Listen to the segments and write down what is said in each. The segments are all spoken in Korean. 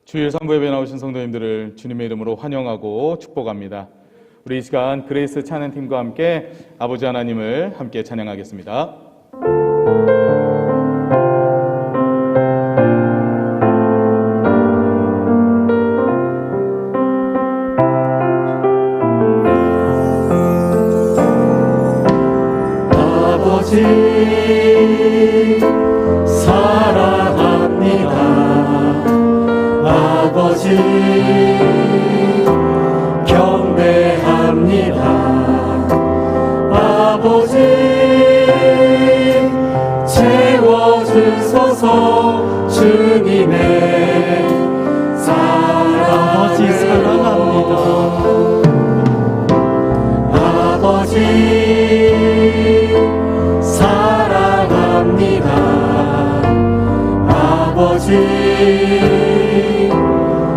주일 3부 예배 나오신 성도님들을 주님의 이름으로 환영하고 축복합니다. 우리 이 시간 그레이스 찬양팀과 함께 아버지 하나님을 함께 찬양하겠습니다. 아버지 사랑합니다. 아버지 경배합니다. 아버지 채워주소서. 주님의 아버지 사랑합니다. 아버지 사랑합니다. 아버지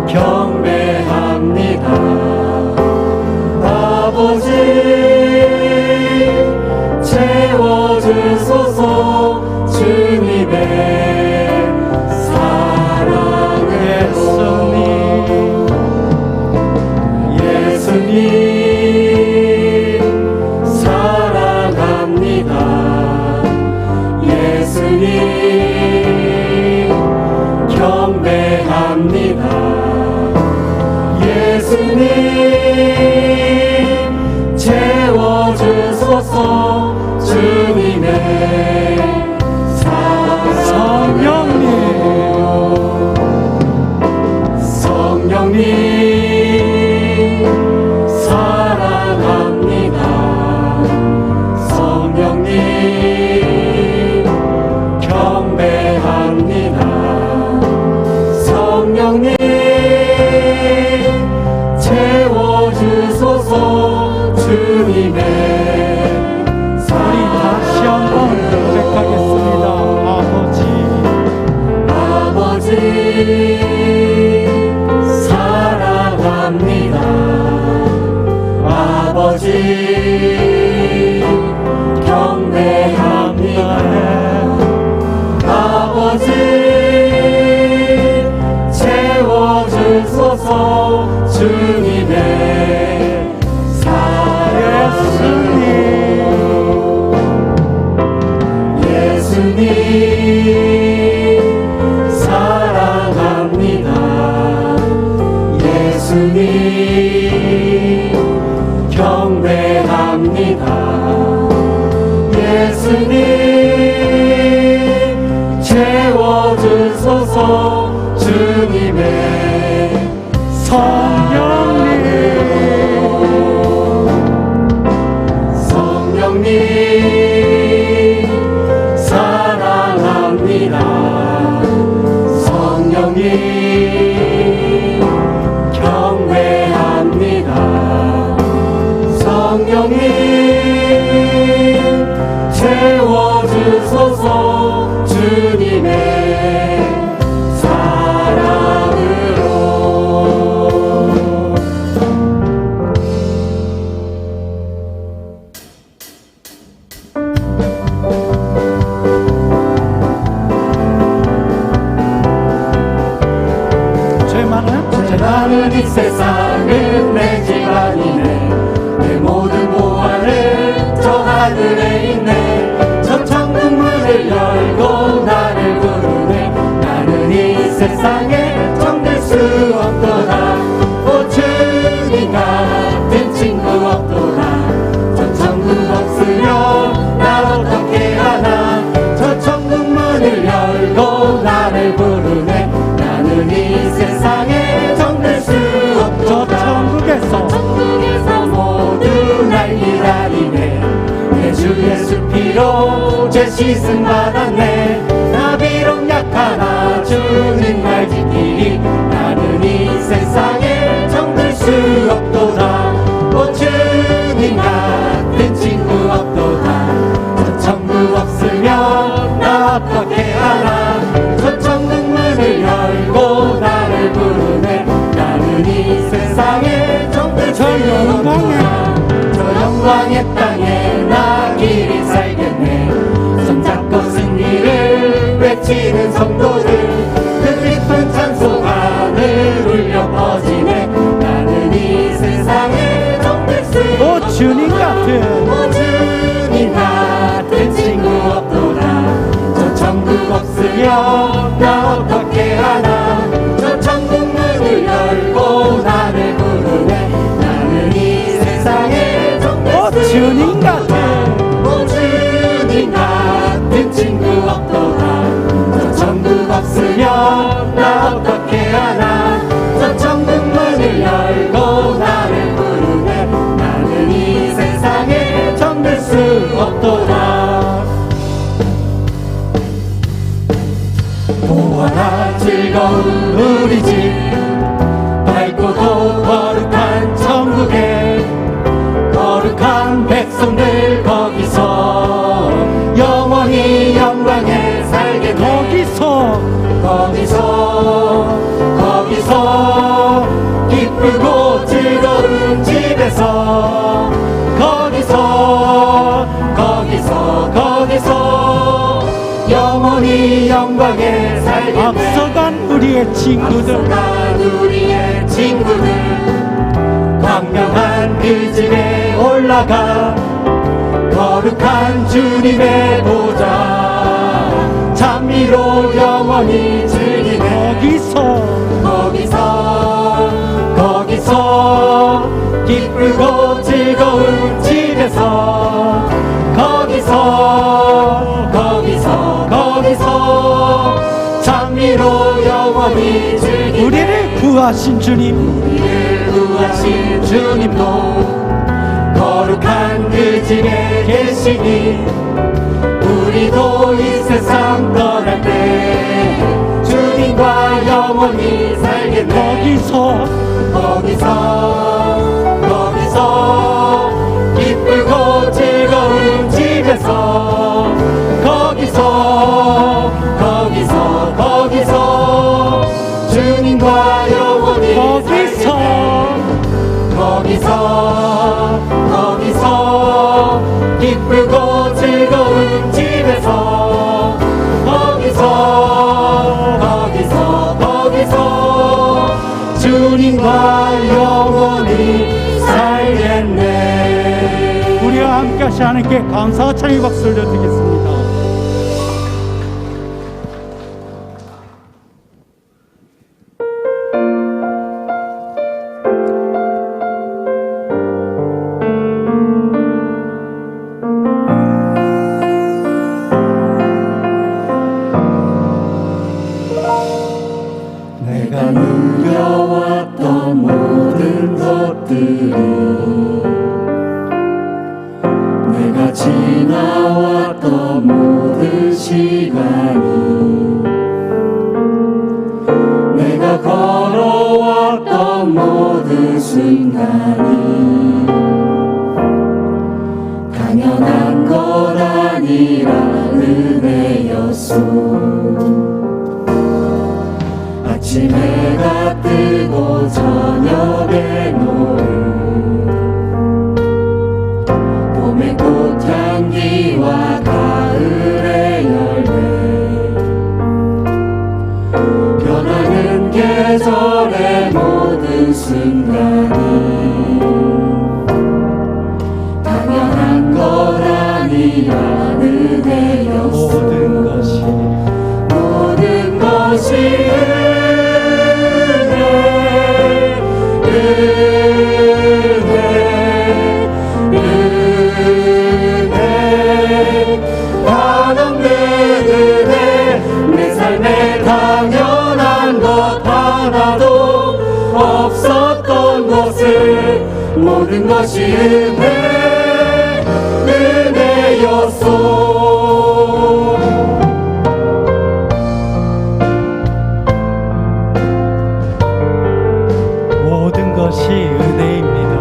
경배합니다. 아버지 채워주소서. 주님의 사랑으로. 예수님 사랑합니다. 예수님 경배합니다. 예수님 채워주소서. 주님의 성령님 성령님 사랑합니다. 성령님 경배합니다. 성령님 채워주소서. 주님의 우리 다시 한번 고백하겠습니다. 아버지 사랑합니다. 아버지 경배합니다. 아버지 채워주소서. 주님의 사랑으로. 예수님 사랑합니다. 예수님 경배합니다. 예수님 채워주소서. 주님의 성령님 사랑합니다. 성령님 경배합니다. 성령님 채워주소서. 주님의 사랑으로. 죄 많은 이 세상은 내 집안이네. 내 모든 보안을 저 하늘에 있네. 저 천국 문을 열고 나를 부르네. 나는 이 세상에 정들 수 없도다. 오 주님 같은 친구 없도다. 저 천국 없으면 나 어떻게 하나. 저 천국 문을 열고 나를 부르네. 나는 이 세상에 정들 수 없도다. 천국에서 모두 날 기다리네. 내 주 예수 피로 죄 씻음 받았네. 나 비록 약하나 주는 날 지키리. 나는 이 세상에 정들 수 없도다. 오 주님 같은 친구 없도다. 저 천국 없으면 나 어떻게 하나. 저 천국 문을 열고 나를 부르네. 나는 이 세상에 정들 수 없도다. 저 영광의 땅에 나 길이 살겠네. 손잡고 승리를 외치는 성도들 그 깊은 찬송하는 주님 같은 주님 같은 친구 없도다. 저 천국 없으면 나 어떻게 하나. 저 천국 문을 열고 나를 부르네. 나는 이 세상에 정말 주님 같은 주님 같은 친구 없도다. 저 천국 없으면 나 어떻게 하나. 저 천국 문을 열고 나를 부르네. 나는 이 세상에 정들 수 없도다. 보아라 즐거운 우리 집, 밝고도 거룩한 천국에 거룩한 백성들 거기서 영원히 영광에 살겠네. 거기서 기쁘고 즐거운 집에서 거기서 영원히 영광에 살겠네. 앞서간 우리의 친구들 광명한 그 집에 올라가 거룩한 주님의 보좌 찬미로 영원히 즐기네. 거기서 기쁘고 즐거운 집에서 거기서 찬미로 영원히 즐기네. 우리를 구하신 주님도 거룩한 그 집에 계시니 우리도 이 세상 떠날 때 주님과 영원히 살겠네. 거기서 기쁘고 즐거운 집에서 거기서 주님과 영원히 거기서 기쁘고 즐거운 집에서 거기서 주님과 영원히 살겠네. 우리와 함께 하신 하나님께 감사와 찬양의 박수를 드리겠습니다. 내가 누려왔던 모든 것들이 내가 지나왔던 모든 시간이 내가 걸어왔던 모든 순간이 당연한 것 아니라 은혜였소. 아침 해가 뜨고 저녁에 노을 봄의 꽃향기와 가을의 열매 변하는 계절의 모든 순간이 당연한 것 아니라 은혜였소. 모든 것이 한없는 은혜. 내 삶에 당연한 것 하나도 없었던 것을 모든 것이 은혜였소. 모든 것이 은혜입니다.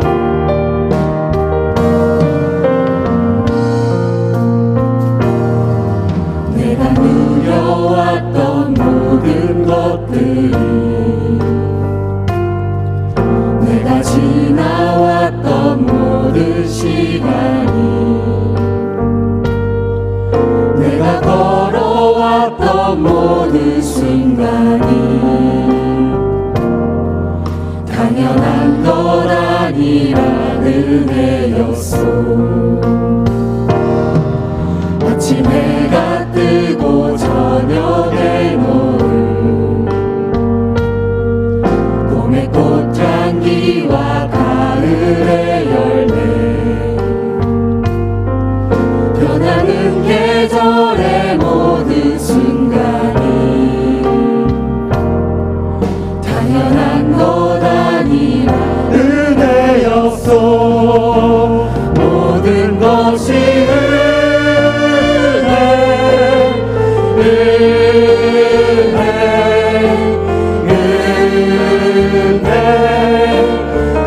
내가 누려왔던 모든 것들이 내가 지나왔던 모든 시간이 내가 걸어왔던 모든 순간이 당연한 것 아니라 은혜였소. 아침 해가 뜨고 저녁에 노을, 봄의 꽃향기와 가을의 열매, 변하는 계절의 모든 순간이 당연한 것 아니라 은혜였소. 모든 것이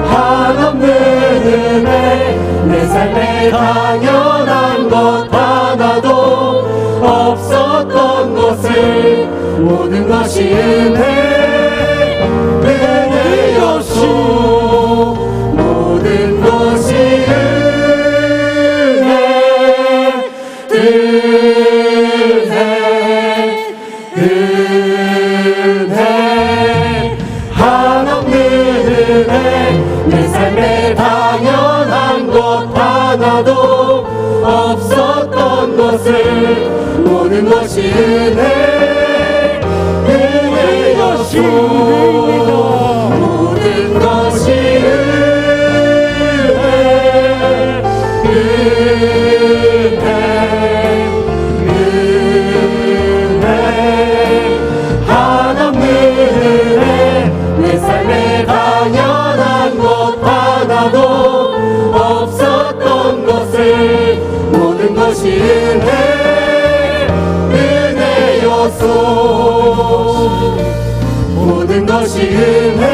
한없는 은혜. 내 삶에 당연한 것 하나도 없었던 것을 모든 것이 은혜였소. 모든 것이 은혜. 한없는 은혜. 내 삶에 당연한 것 하나도 없었던 것을 모든 것이 은혜였소. 모든 것이 은혜. 한없는 은혜. 내 삶에 당연한 것 하나도 없었던 것을 모든 것이 은혜였소. 모든 것이 은혜였소.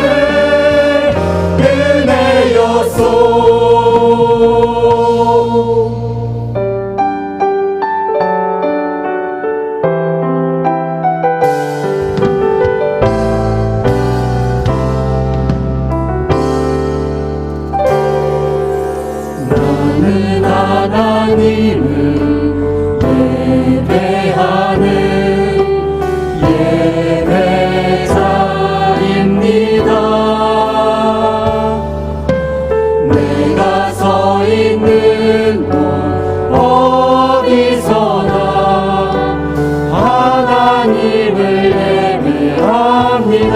나는 하나님을 예배하는 예배자입니다. 내가 서 있는 곳 어디서나 하나님을 예배합니다.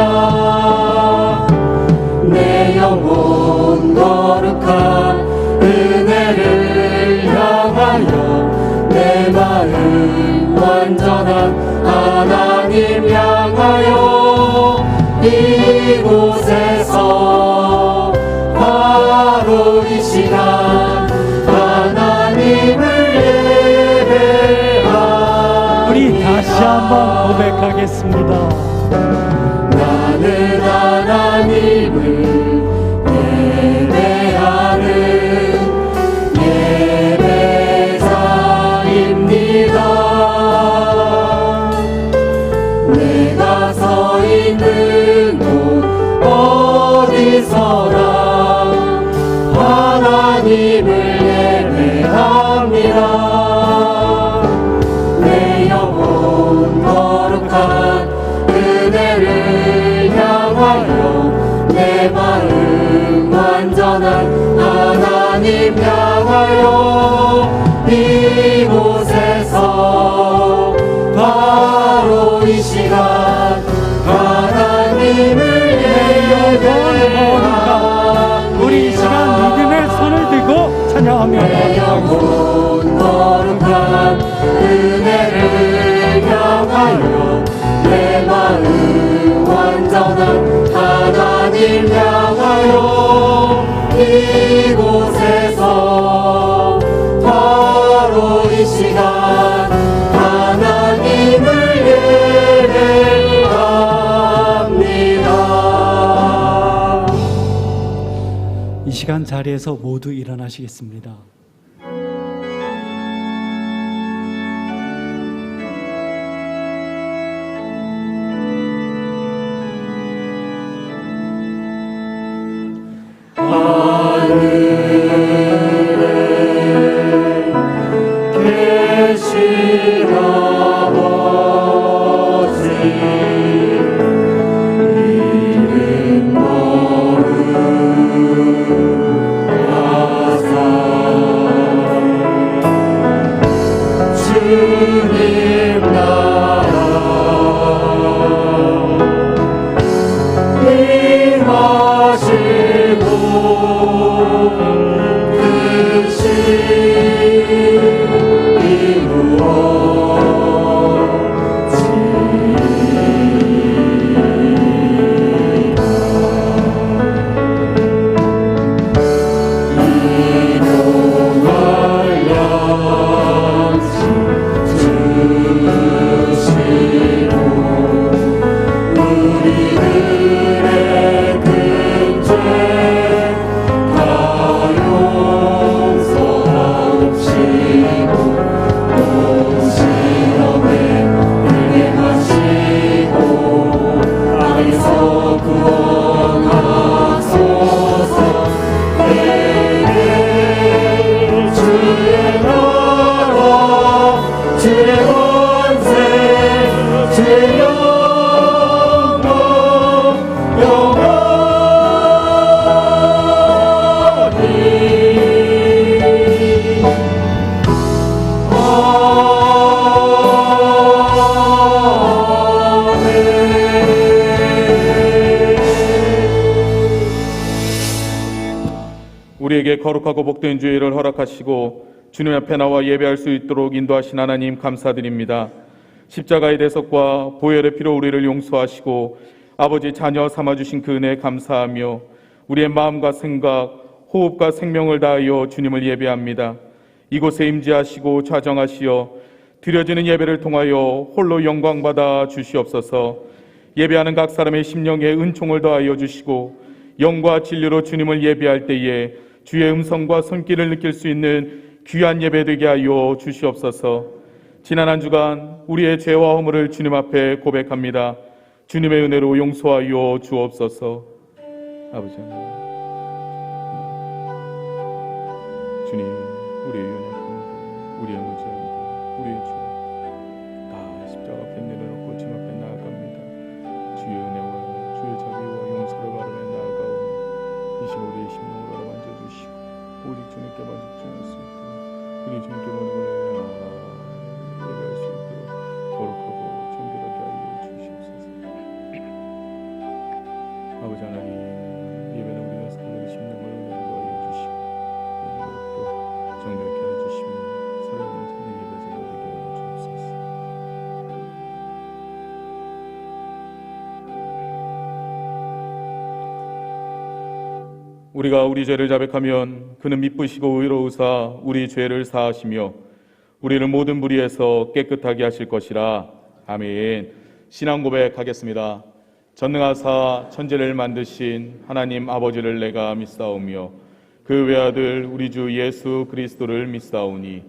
내 영혼 거룩한 은혜를 향하여, 내 마음 완전한 하나님 향하여, 이곳에서 바로 이 시간 하나님을 예배합니다. 우리 다시 한번 고백하겠습니다. 나는 하나님을 예배하는 예배자입니다. 내가 서 있는 곳 어디서나 하나님을 예배합니다. 내 영혼 거룩한 은혜를 향하여, 내 마음 완전한 하나님 향하여, 이곳에서 바로 이 시간 하나님을 예배합니다. 우리 이 시간 믿음의 손을 들고 찬양하며 내 영혼 거룩한 은혜를 향하여, 내 마음 완전한 하나님 향하여, 이곳에서 바로 이 시간 하나님을 예배합니다. 이 시간 자리에서 모두 일어나시겠습니다. 계신 아버지, 이름 거룩하시며 뜻이 우리들의 큰 죄 다 용서하옵시고 또 시험에 들게 하시고 악에서 구원하소서. 내게 주의 나라 주의 권세 주의 영광 우리에게 거룩하고 복된 주일을 허락하시고 주님 앞에 나와 예배할 수 있도록 인도하신 하나님 감사드립니다. 십자가의 대속과 보혈의 피로 우리를 용서하시고 아버지 자녀 삼아주신 그 은혜에 감사하며 우리의 마음과 생각, 호흡과 생명을 다하여 주님을 예배합니다. 이곳에 임재하시고 좌정하시어 드려지는 예배를 통하여 홀로 영광받아 주시옵소서. 예배하는 각 사람의 심령에 은총을 더하여 주시고 영과 진리로 주님을 예배할 때에 주의 음성과 손길을 느낄 수 있는 귀한 예배 되게 하여 주시옵소서. 지난 한 주간 우리의 죄와 허물을 주님 앞에 고백합니다. 주님의 은혜로 용서하여 주옵소서. 아버지 하나님, 주님, 우리의 연약함들, 우리의 무지함들, 우리의 죄 다 십자가 앞에 내려놓고 주님 앞에 나아갑니다. 주의 은혜와 주의 자비와 용서를 바라며 나아가오니 이 시간 우리의 심령을 알아 만져주시고 오직 주님께 만족할 수 있도록 우리 주님께 만족을 예배할 수 있도록 거룩하고 정결하게 하여 주시옵소서. 아버지 하나님, 예배는 우리가 사는 심령을 은혜로 하여 주시고 또 정결케 하여 주시며 살아있는 참된 예배자가 되게 하여 주옵소서. 우리가 우리 죄를 자백하면 그는 미쁘시고 의로우사 우리 죄를 사하시며 우리를 모든 불의에서 깨끗하게 하실 것이라. 아멘. 신앙 고백하겠습니다. 전능하사 천지를 만드신 하나님 아버지를 내가 믿사오며 그 외아들 우리 주 예수 그리스도를 믿사오니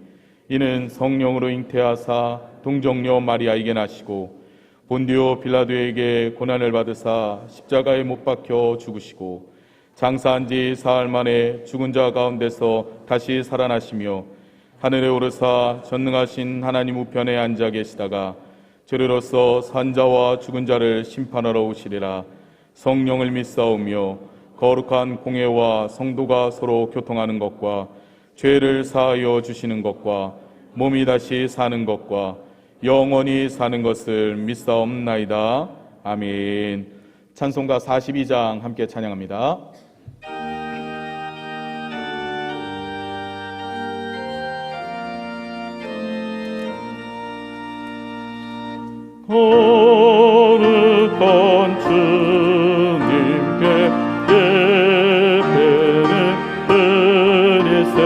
이는 성령으로 잉태하사 동정녀 마리아에게 나시고 본디오 빌라도에게 고난을 받으사 십자가에 못 박혀 죽으시고 장사한 지 사흘 만에 죽은 자 가운데서 다시 살아나시며 하늘에 오르사 전능하신 하나님 우편에 앉아 계시다가 저리로서 산자와 죽은 자를 심판하러 오시리라. 성령을 믿사오며 거룩한 공회와 성도가 서로 교통하는 것과 죄를 사하여 주시는 것과 몸이 다시 사는 것과 영원히 사는 것을 믿사옵나이다. 아멘. 찬송가 42장 함께 찬양합니다. 거룩한 주님께 예배를 드리세.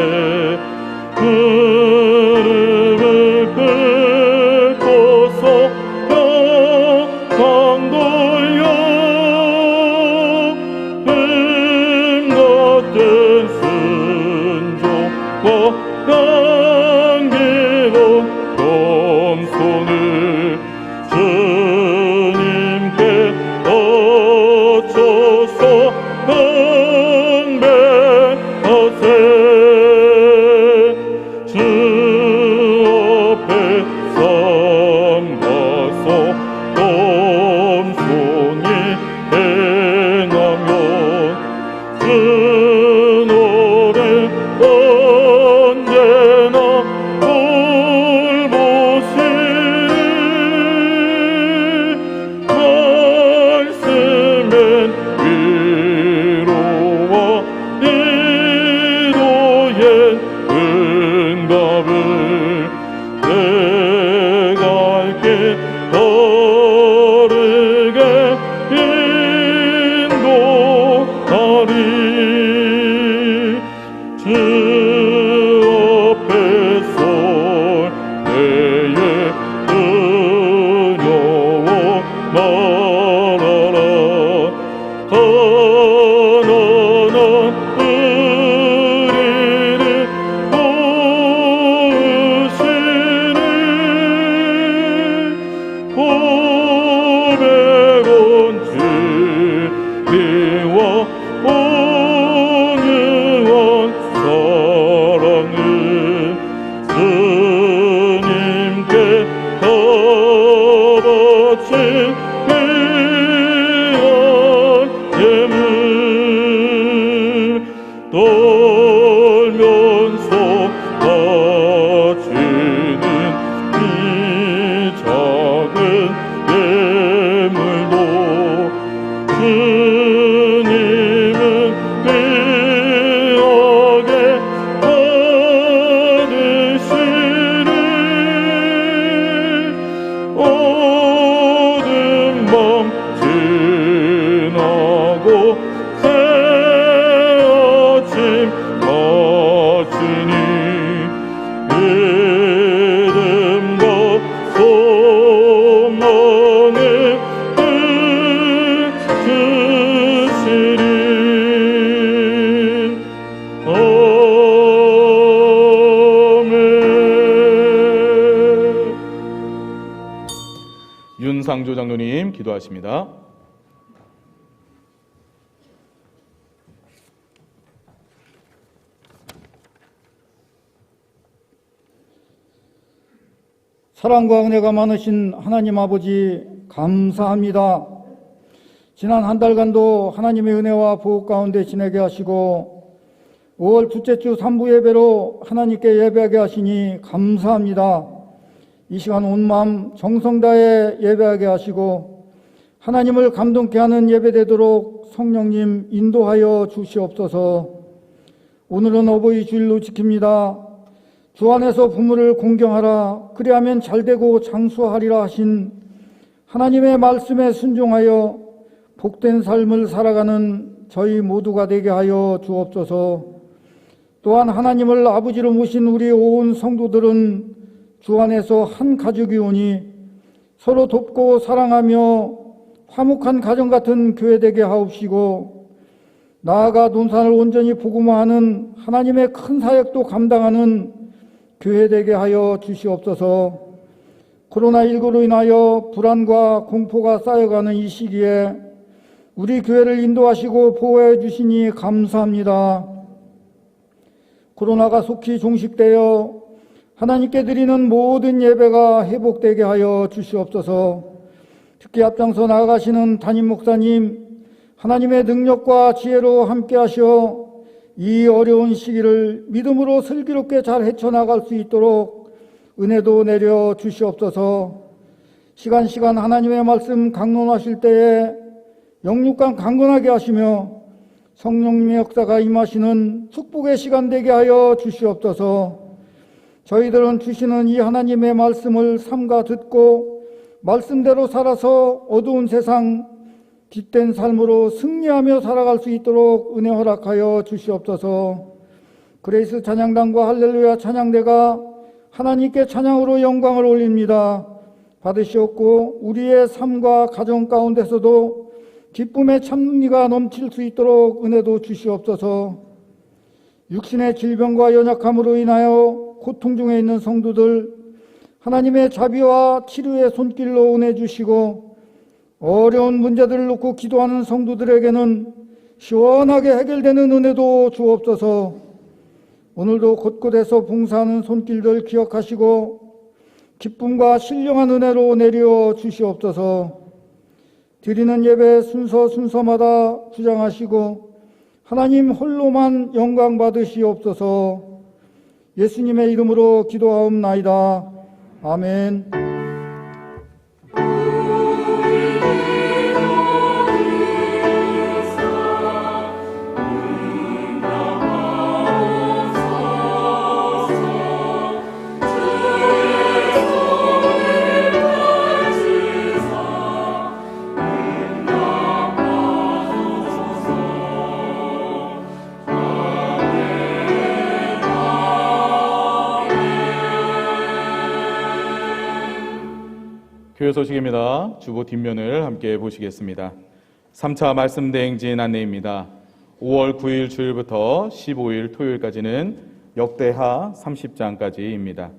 무릎을 꿇고서 영광 돌려 같은 순종과 향기로운 겸손을 떨면서 바치는 이 작은 예물도 주님은 귀하게 받으시니 어둠 밤 지나고 새 아침 마치니 믿음과 소망을 주시리. 아멘. 윤상조 장로님 기도하십니다. 사랑과 은혜가 많으신 하나님 아버지 감사합니다. 지난 한 달간도 하나님의 은혜와 보호 가운데 지내게 하시고 5월 둘째 주 3부 예배로 하나님께 예배하게 하시니 감사합니다. 이 시간 온 마음 정성 다해 예배하게 하시고 하나님을 감동케 하는 예배되도록 성령님 인도하여 주시옵소서. 오늘은 어버이 주일로 지킵니다. 주 안에서 부모를 공경하라 그리하면 잘되고 장수하리라 하신 하나님의 말씀에 순종하여 복된 삶을 살아가는 저희 모두가 되게 하여 주옵소서. 또한 하나님을 아버지로 모신 우리 온 성도들은 주 안에서 한 가족이오니 서로 돕고 사랑하며 화목한 가정 같은 교회 되게 하옵시고 나아가 논산을 온전히 복음화하는 하나님의 큰 사역도 감당하는 교회 되게 하여 주시옵소서. 코로나19로 인하여 불안과 공포가 쌓여가는 이 시기에 우리 교회를 인도하시고 보호해 주시니 감사합니다. 코로나가 속히 종식되어 하나님께 드리는 모든 예배가 회복되게 하여 주시옵소서. 특히 앞장서 나아가시는 담임 목사님 하나님의 능력과 지혜로 함께 하셔 이 어려운 시기를 믿음으로 슬기롭게 잘 헤쳐나갈 수 있도록 은혜도 내려 주시옵소서. 시간 하나님의 말씀 강론하실 때에 영육간 강건하게 하시며 성령님의 역사가 임하시는 축복의 시간 되게 하여 주시옵소서. 저희들은 주시는 이 하나님의 말씀을 삼가 듣고 말씀대로 살아서 어두운 세상 빛된 삶으로 승리하며 살아갈 수 있도록 은혜 허락하여 주시옵소서. 그레이스 찬양단과 할렐루야 찬양대가 하나님께 찬양으로 영광을 올립니다. 받으시옵고 우리의 삶과 가정 가운데서도 기쁨의 찬미가 넘칠 수 있도록 은혜도 주시옵소서. 육신의 질병과 연약함으로 인하여 고통 중에 있는 성도들 하나님의 자비와 치료의 손길로 은혜 주시고 어려운 문제들을 놓고 기도하는 성도들에게는 시원하게 해결되는 은혜도 주옵소서. 오늘도 곳곳에서 봉사하는 손길들 기억하시고 기쁨과 신령한 은혜로 내려 주시옵소서. 드리는 예배 순서마다 주장하시고 하나님 홀로만 영광 받으시옵소서. 예수님의 이름으로 기도하옵나이다. 아멘. 교회 소식입니다. 주보 뒷면을 함께 보시겠습니다. 3차 말씀 대행진 안내입니다. 5월 9일 주일부터 15일 토요일까지는 역대하 30장까지입니다.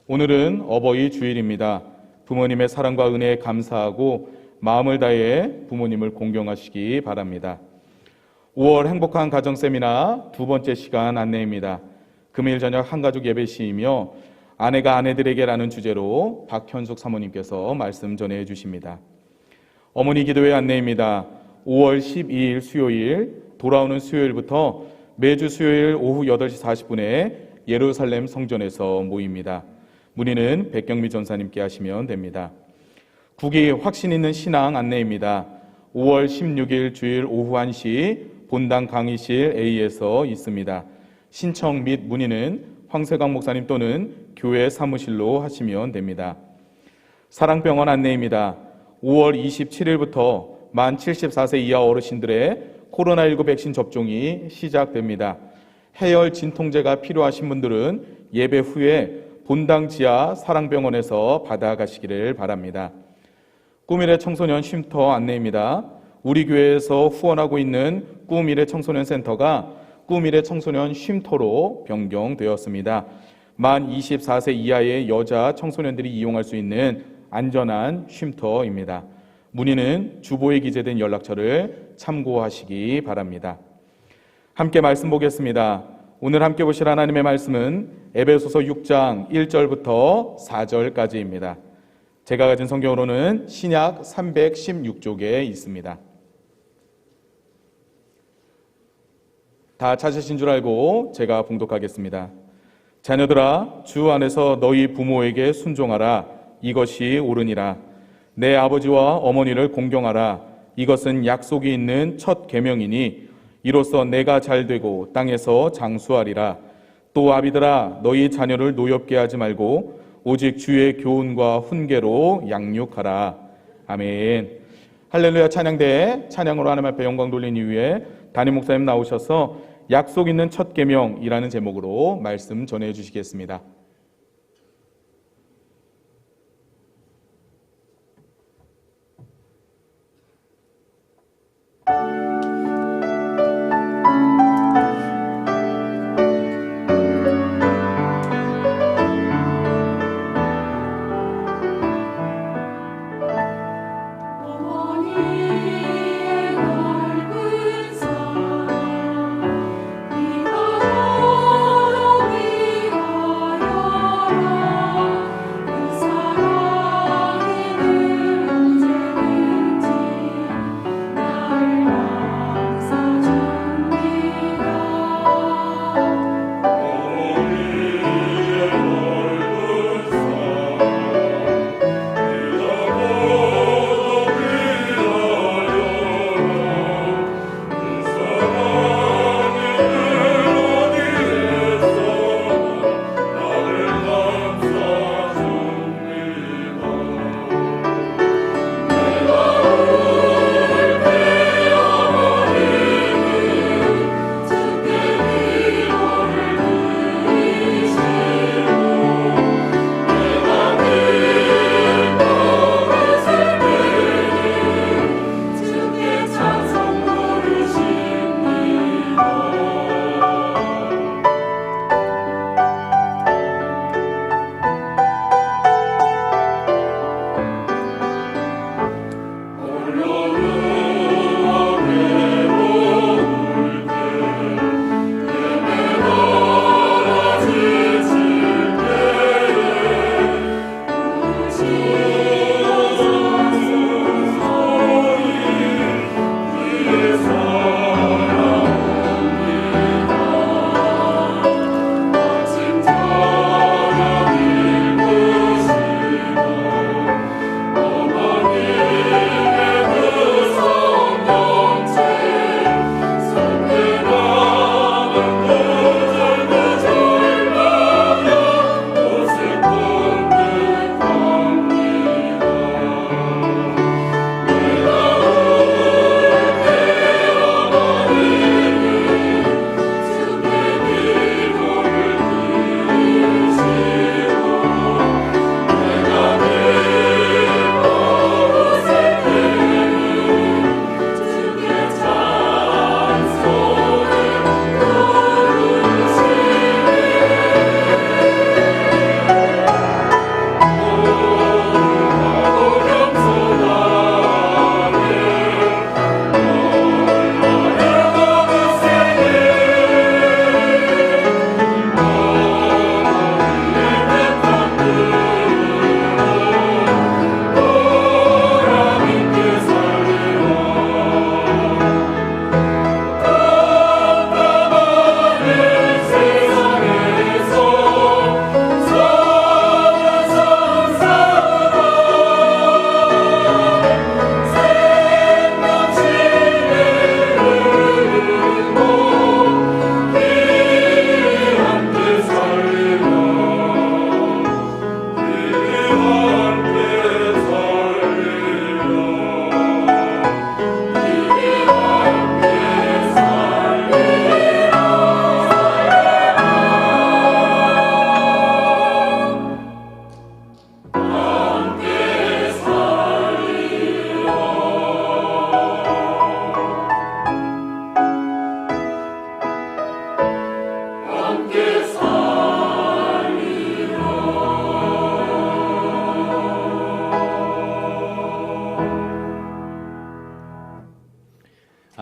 오늘은 어버이 주일입니다. 부모님의 사랑과 은혜에 감사하고 마음을 다해 부모님을 공경하시기 바랍니다. 5월 행복한 가정 세미나 두 번째 시간 안내입니다. 금요일 저녁 한가족 예배 시이며 아내가 아내들에게라는 주제로 박현숙 사모님께서 말씀 전해 주십니다. 어머니 기도회 안내입니다. 5월 12일 수요일 돌아오는 수요일부터 매주 수요일 오후 8시 40분에 예루살렘 성전에서 모입니다. 문의는 백경미 전사님께 하시면 됩니다. 국기 확신 있는 신앙 안내입니다. 5월 16일 주일 오후 1시 본당 강의실 A에서 있습니다. 신청 및 문의는 황세강 목사님 또는 교회 사무실로 하시면 됩니다. 사랑병원 안내입니다. 5월 27일부터 만 74세 이하 어르신들의 코로나19 백신 접종이 시작됩니다. 해열 진통제가 필요하신 분들은 예배 후에 본당 지하 사랑병원에서 받아가시기를 바랍니다. 꿈미래 청소년 쉼터 안내입니다. 우리 교회에서 후원하고 있는 꿈미래 청소년 센터가 꿈미래 청소년 쉼터로 변경되었습니다. 만 24세 이하의 여자 청소년들이 이용할 수 있는 안전한 쉼터입니다. 문의는 주보에 기재된 연락처를 참고하시기 바랍니다. 함께 말씀 보겠습니다. 오늘 함께 보실 하나님의 말씀은 에베소서 6장 1절부터 4절까지입니다. 제가 가진 성경으로는 신약 316쪽에 있습니다. 다 찾으신 줄 알고 제가 봉독하겠습니다. 자녀들아, 주 안에서 너희 부모에게 순종하라. 이것이 옳으니라. 내 아버지와 어머니를 공경하라. 이것은 약속이 있는 첫 계명이니 이로써 내가 잘되고 땅에서 장수하리라. 또 아비들아, 너희 자녀를 노엽게 하지 말고 오직 주의 교훈과 훈계로 양육하라. 아멘. 할렐루야. 찬양대에 찬양으로 하나님 앞에 영광 돌린 이후에 담임 목사님 나오셔서 약속 있는 첫 계명이라는 제목으로 말씀 전해 주시겠습니다. 어머니의 넓은 산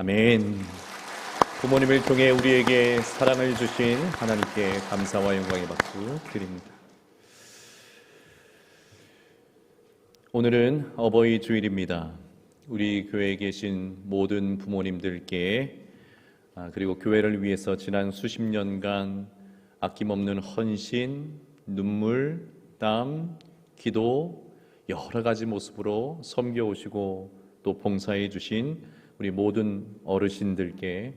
아멘. 부모님을 통해 우리에게 사랑을 주신 하나님께 감사와 영광의 박수 드립니다. 오늘은 어버이 주일입니다. 우리 교회에 계신 모든 부모님들께 그리고 교회를 위해서 지난 수십 년간 아낌없는 헌신, 눈물, 땀, 기도 여러 가지 모습으로 섬겨오시고 또 봉사해 주신 우리 모든 어르신들께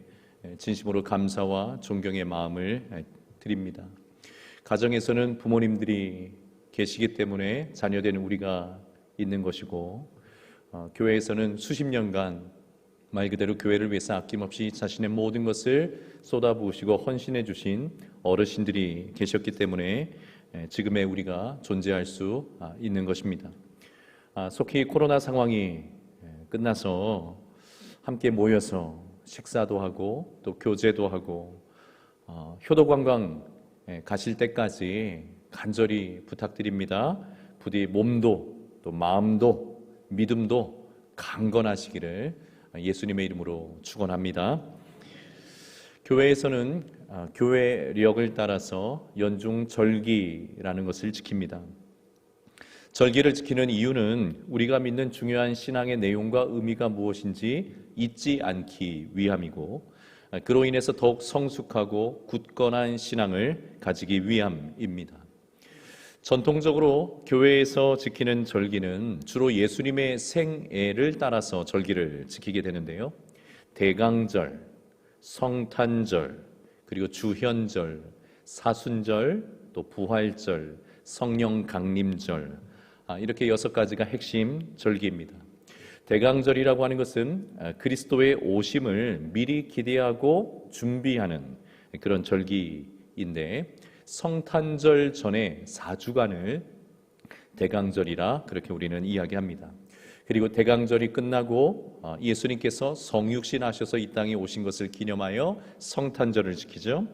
진심으로 감사와 존경의 마음을 드립니다. 가정에서는 부모님들이 계시기 때문에 자녀된 우리가 있는 것이고 교회에서는 수십 년간 말 그대로 교회를 위해서 아낌없이 자신의 모든 것을 쏟아부으시고 헌신해 주신 어르신들이 계셨기 때문에 지금의 우리가 존재할 수 있는 것입니다. 속히 코로나 상황이 끝나서 함께 모여서 식사도 하고 또 교제도 하고 효도관광 가실 때까지 간절히 부탁드립니다. 부디 몸도 또 마음도 믿음도 강건하시기를 예수님의 이름으로 축원합니다. 교회에서는 교회력을 따라서 연중절기라는 것을 지킵니다. 절기를 지키는 이유는 우리가 믿는 중요한 신앙의 내용과 의미가 무엇인지 잊지 않기 위함이고 그로 인해서 더욱 성숙하고 굳건한 신앙을 가지기 위함입니다. 전통적으로 교회에서 지키는 절기는 주로 예수님의 생애를 따라서 절기를 지키게 되는데요. 대강절, 성탄절, 그리고 주현절, 사순절, 또 부활절, 성령 강림절 이렇게 6가지가 핵심 절기입니다. 대강절이라고 하는 것은 그리스도의 오심을 미리 기대하고 준비하는 그런 절기인데 성탄절 전에 4주간을 대강절이라 그렇게 우리는 이야기합니다. 그리고 대강절이 끝나고 예수님께서 성육신 하셔서 이 땅에 오신 것을 기념하여 성탄절을 지키죠.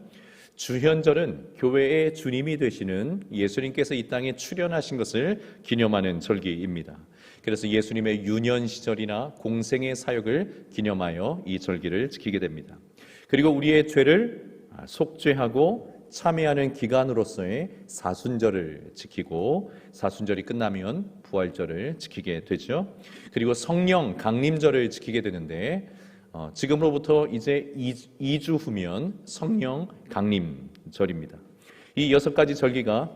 주현절은 교회의 주님이 되시는 예수님께서 이 땅에 출현하신 것을 기념하는 절기입니다. 그래서 예수님의 유년 시절이나 공생의 사역을 기념하여 이 절기를 지키게 됩니다. 그리고 우리의 죄를 속죄하고 참회하는 기간으로서의 사순절을 지키고 사순절이 끝나면 부활절을 지키게 되죠. 그리고 성령 강림절을 지키게 되는데 지금으로부터 이제 2주 후면 성령 강림절입니다. 이 6가지 절기가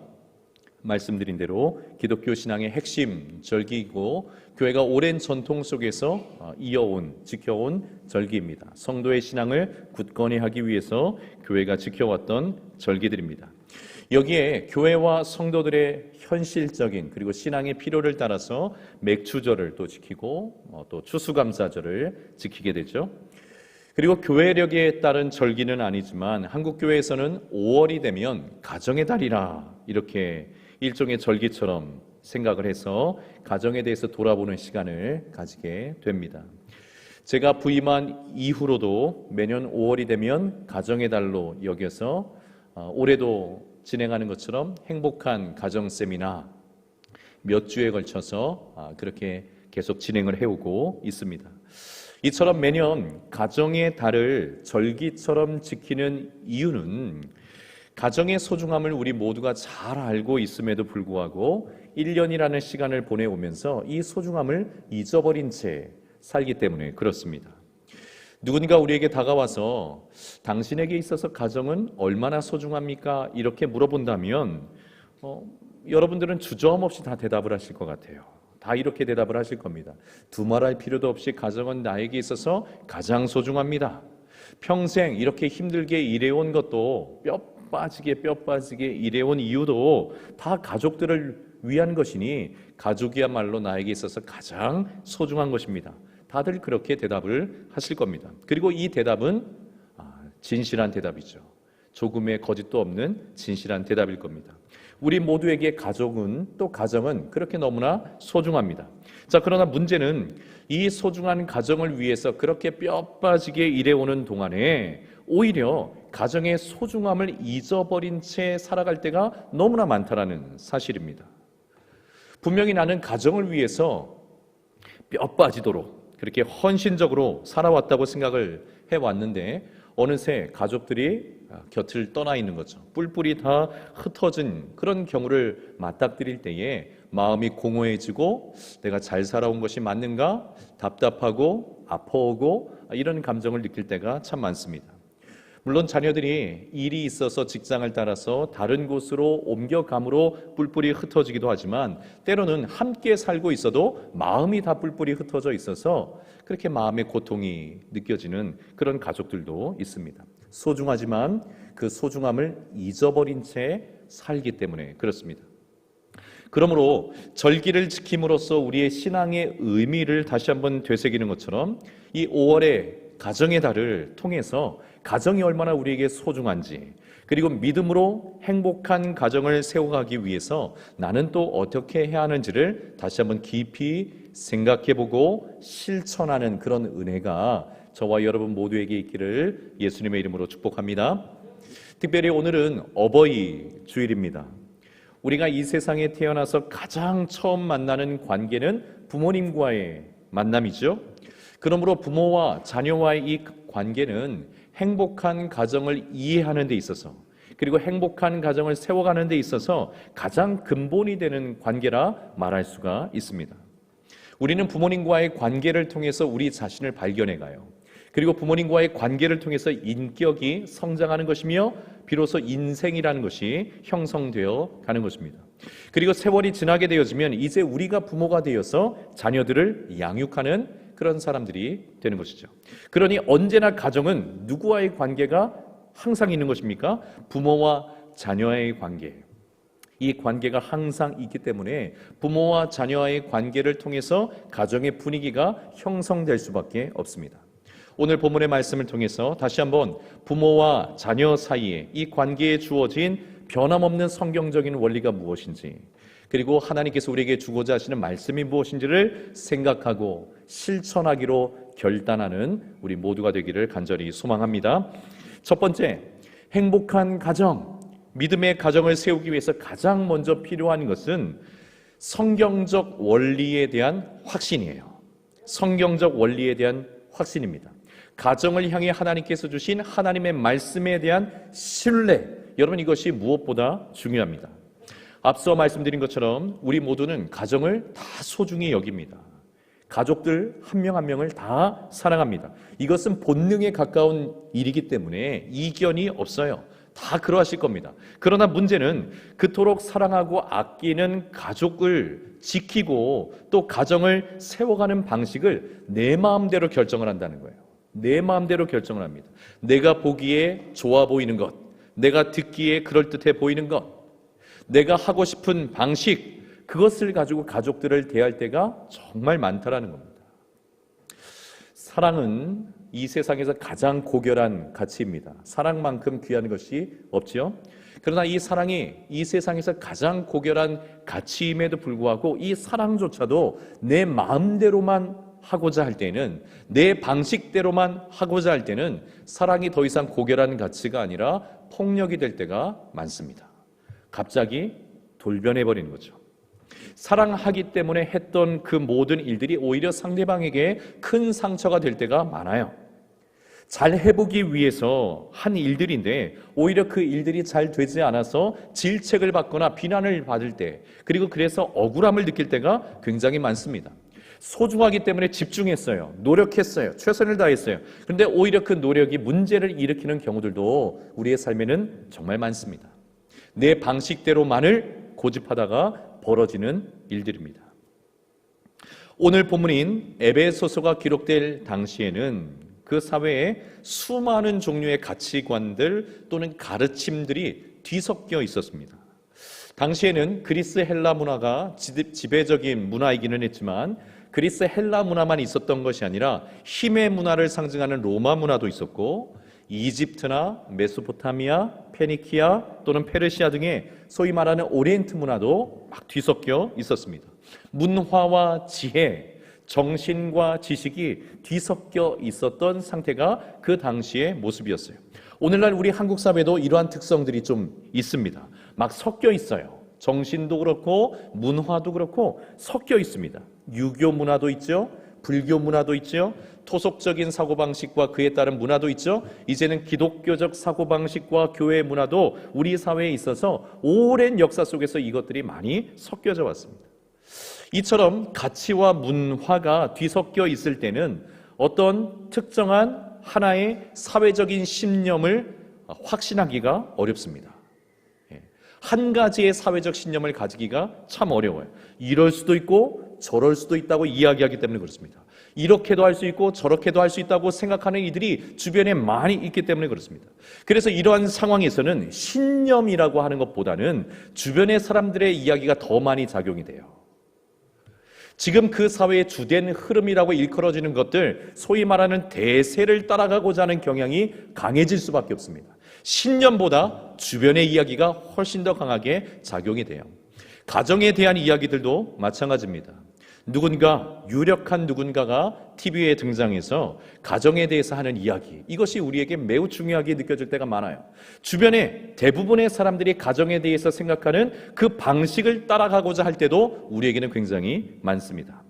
말씀드린 대로 기독교 신앙의 핵심 절기이고 교회가 오랜 전통 속에서 지켜온 절기입니다. 성도의 신앙을 굳건히 하기 위해서 교회가 지켜왔던 절기들입니다. 여기에 교회와 성도들의 현실적인 그리고 신앙의 필요를 따라서 맥추절을 또 지키고 또 추수감사절을 지키게 되죠. 그리고 교회력에 따른 절기는 아니지만 한국교회에서는 5월이 되면 가정의 달이라 이렇게 일종의 절기처럼 생각을 해서 가정에 대해서 돌아보는 시간을 가지게 됩니다. 제가 부임한 이후로도 매년 5월이 되면 가정의 달로 여겨서 올해도 진행하는 것처럼 행복한 가정 세미나 몇 주에 걸쳐서 그렇게 계속 진행을 해오고 있습니다. 이처럼 매년 가정의 달을 절기처럼 지키는 이유는 가정의 소중함을 우리 모두가 잘 알고 있음에도 불구하고 1년이라는 시간을 보내오면서 이 소중함을 잊어버린 채 살기 때문에 그렇습니다. 누군가 우리에게 다가와서 당신에게 있어서 가정은 얼마나 소중합니까? 이렇게 물어본다면 여러분들은 주저함없이 다 대답을 하실 것 같아요. 다 이렇게 대답을 하실 겁니다. 두말할 필요도 없이 가정은 나에게 있어서 가장 소중합니다. 평생 이렇게 힘들게 일해온 것도 뼈 빠지게 일해온 이유도 다 가족들을 위한 것이니 가족이야말로 나에게 있어서 가장 소중한 것입니다. 다들 그렇게 대답을 하실 겁니다. 그리고 이 대답은 진실한 대답이죠. 조금의 거짓도 없는 진실한 대답일 겁니다. 우리 모두에게 가족은 또 가정은 그렇게 너무나 소중합니다. 자, 그러나 문제는 이 소중한 가정을 위해서 그렇게 뼈 빠지게 일해오는 동안에 오히려 가정의 소중함을 잊어버린 채 살아갈 때가 너무나 많다라는 사실입니다. 분명히 나는 가정을 위해서 뼈 빠지도록 그렇게 헌신적으로 살아왔다고 생각을 해왔는데 어느새 가족들이 곁을 떠나 있는 거죠. 뿔뿔이 다 흩어진 그런 경우를 맞닥뜨릴 때에 마음이 공허해지고 내가 잘 살아온 것이 맞는가? 답답하고 아파오고 이런 감정을 느낄 때가 참 많습니다. 물론 자녀들이 일이 있어서 직장을 따라서 다른 곳으로 옮겨감으로 뿔뿔이 흩어지기도 하지만 때로는 함께 살고 있어도 마음이 다 뿔뿔이 흩어져 있어서 그렇게 마음의 고통이 느껴지는 그런 가족들도 있습니다. 소중하지만 그 소중함을 잊어버린 채 살기 때문에 그렇습니다. 그러므로 절기를 지킴으로써 우리의 신앙의 의미를 다시 한번 되새기는 것처럼 이 5월의 가정의 달을 통해서 가정이 얼마나 우리에게 소중한지, 그리고 믿음으로 행복한 가정을 세워가기 위해서 나는 또 어떻게 해야 하는지를 다시 한번 깊이 생각해보고 실천하는 그런 은혜가 저와 여러분 모두에게 있기를 예수님의 이름으로 축복합니다. 특별히 오늘은 어버이 주일입니다. 우리가 이 세상에 태어나서 가장 처음 만나는 관계는 부모님과의 만남이죠. 그러므로 부모와 자녀와의 이 관계는 행복한 가정을 이해하는 데 있어서, 그리고 행복한 가정을 세워가는 데 있어서 가장 근본이 되는 관계라 말할 수가 있습니다. 우리는 부모님과의 관계를 통해서 우리 자신을 발견해가요. 그리고 부모님과의 관계를 통해서 인격이 성장하는 것이며 비로소 인생이라는 것이 형성되어 가는 것입니다. 그리고 세월이 지나게 되어지면 이제 우리가 부모가 되어서 자녀들을 양육하는 그런 사람들이 되는 것이죠. 그러니 언제나 가정은 누구와의 관계가 항상 있는 것입니까? 부모와 자녀의 관계. 이 관계가 항상 있기 때문에 부모와 자녀와의 관계를 통해서 가정의 분위기가 형성될 수밖에 없습니다. 오늘 본문의 말씀을 통해서 다시 한번 부모와 자녀 사이에 이 관계에 주어진 변함없는 성경적인 원리가 무엇인지, 그리고 하나님께서 우리에게 주고자 하시는 말씀이 무엇인지를 생각하고 실천하기로 결단하는 우리 모두가 되기를 간절히 소망합니다. 첫 번째, 행복한 가정, 믿음의 가정을 세우기 위해서 가장 먼저 필요한 것은 성경적 원리에 대한 확신이에요. 성경적 원리에 대한 확신입니다. 가정을 향해 하나님께서 주신 하나님의 말씀에 대한 신뢰, 여러분 이것이 무엇보다 중요합니다. 앞서 말씀드린 것처럼 우리 모두는 가정을 다 소중히 여깁니다. 가족들 한 명 한 명을 다 사랑합니다. 이것은 본능에 가까운 일이기 때문에 이견이 없어요. 다 그러하실 겁니다. 그러나 문제는 그토록 사랑하고 아끼는 가족을 지키고 또 가정을 세워가는 방식을 내 마음대로 결정을 한다는 거예요. 내 마음대로 결정을 합니다. 내가 보기에 좋아 보이는 것, 내가 듣기에 그럴듯해 보이는 것, 내가 하고 싶은 방식, 그것을 가지고 가족들을 대할 때가 정말 많다라는 겁니다. 사랑은 이 세상에서 가장 고결한 가치입니다. 사랑만큼 귀한 것이 없지요. 그러나 이 사랑이 이 세상에서 가장 고결한 가치임에도 불구하고 이 사랑조차도 내 마음대로만 하고자 할 때는, 내 방식대로만 하고자 할 때는 사랑이 더 이상 고결한 가치가 아니라 폭력이 될 때가 많습니다. 갑자기 돌변해버리는 거죠. 사랑하기 때문에 했던 그 모든 일들이 오히려 상대방에게 큰 상처가 될 때가 많아요. 잘 해보기 위해서 한 일들인데 오히려 그 일들이 잘 되지 않아서 질책을 받거나 비난을 받을 때, 그리고 그래서 억울함을 느낄 때가 굉장히 많습니다. 소중하기 때문에 집중했어요. 노력했어요. 최선을 다했어요. 그런데 오히려 그 노력이 문제를 일으키는 경우들도 우리의 삶에는 정말 많습니다. 내 방식대로만을 고집하다가 벌어지는 일들입니다. 오늘 본문인 에베소서가 기록될 당시에는 그 사회에 수많은 종류의 가치관들 또는 가르침들이 뒤섞여 있었습니다. 당시에는 그리스 헬라 문화가 지배적인 문화이기는 했지만 그리스 헬라 문화만 있었던 것이 아니라 힘의 문화를 상징하는 로마 문화도 있었고, 이집트나 메소포타미아, 페니키아 또는 페르시아 등의 소위 말하는 오리엔트 문화도 막 뒤섞여 있었습니다. 문화와 지혜, 정신과 지식이 뒤섞여 있었던 상태가 그 당시의 모습이었어요. 오늘날 우리 한국 사회도 이러한 특성들이 좀 있습니다. 막 섞여 있어요. 정신도 그렇고 문화도 그렇고 섞여 있습니다. 유교 문화도 있죠. 불교 문화도 있죠. 토속적인 사고방식과 그에 따른 문화도 있죠. 이제는 기독교적 사고방식과 교회 문화도 우리 사회에 있어서 오랜 역사 속에서 이것들이 많이 섞여져 왔습니다. 이처럼 가치와 문화가 뒤섞여 있을 때는 어떤 특정한 하나의 사회적인 신념을 확신하기가 어렵습니다. 한 가지의 사회적 신념을 가지기가 참 어려워요. 이럴 수도 있고 저럴 수도 있다고 이야기하기 때문에 그렇습니다. 이렇게도 할 수 있고 저렇게도 할 수 있다고 생각하는 이들이 주변에 많이 있기 때문에 그렇습니다. 그래서 이러한 상황에서는 신념이라고 하는 것보다는 주변의 사람들의 이야기가 더 많이 작용이 돼요. 지금 그 사회의 주된 흐름이라고 일컬어지는 것들, 소위 말하는 대세를 따라가고자 하는 경향이 강해질 수밖에 없습니다. 신념보다 주변의 이야기가 훨씬 더 강하게 작용이 돼요. 가정에 대한 이야기들도 마찬가지입니다. 유력한 누군가가 TV에 등장해서 가정에 대해서 하는 이야기, 이것이 우리에게 매우 중요하게 느껴질 때가 많아요. 주변에 대부분의 사람들이 가정에 대해서 생각하는 그 방식을 따라가고자 할 때도 우리에게는 굉장히 많습니다.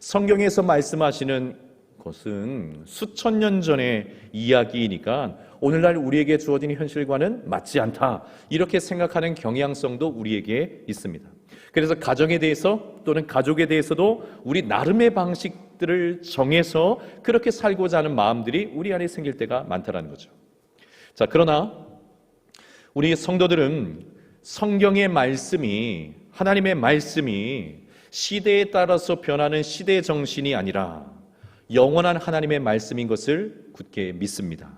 성경에서 말씀하시는 것은 수천 년 전의 이야기이니까 오늘날 우리에게 주어진 현실과는 맞지 않다, 이렇게 생각하는 경향성도 우리에게 있습니다. 그래서 가정에 대해서 또는 가족에 대해서도 우리 나름의 방식들을 정해서 그렇게 살고자 하는 마음들이 우리 안에 생길 때가 많다는 거죠. 자, 그러나 우리 성도들은 성경의 말씀이, 하나님의 말씀이 시대에 따라서 변하는 시대 정신이 아니라 영원한 하나님의 말씀인 것을 굳게 믿습니다.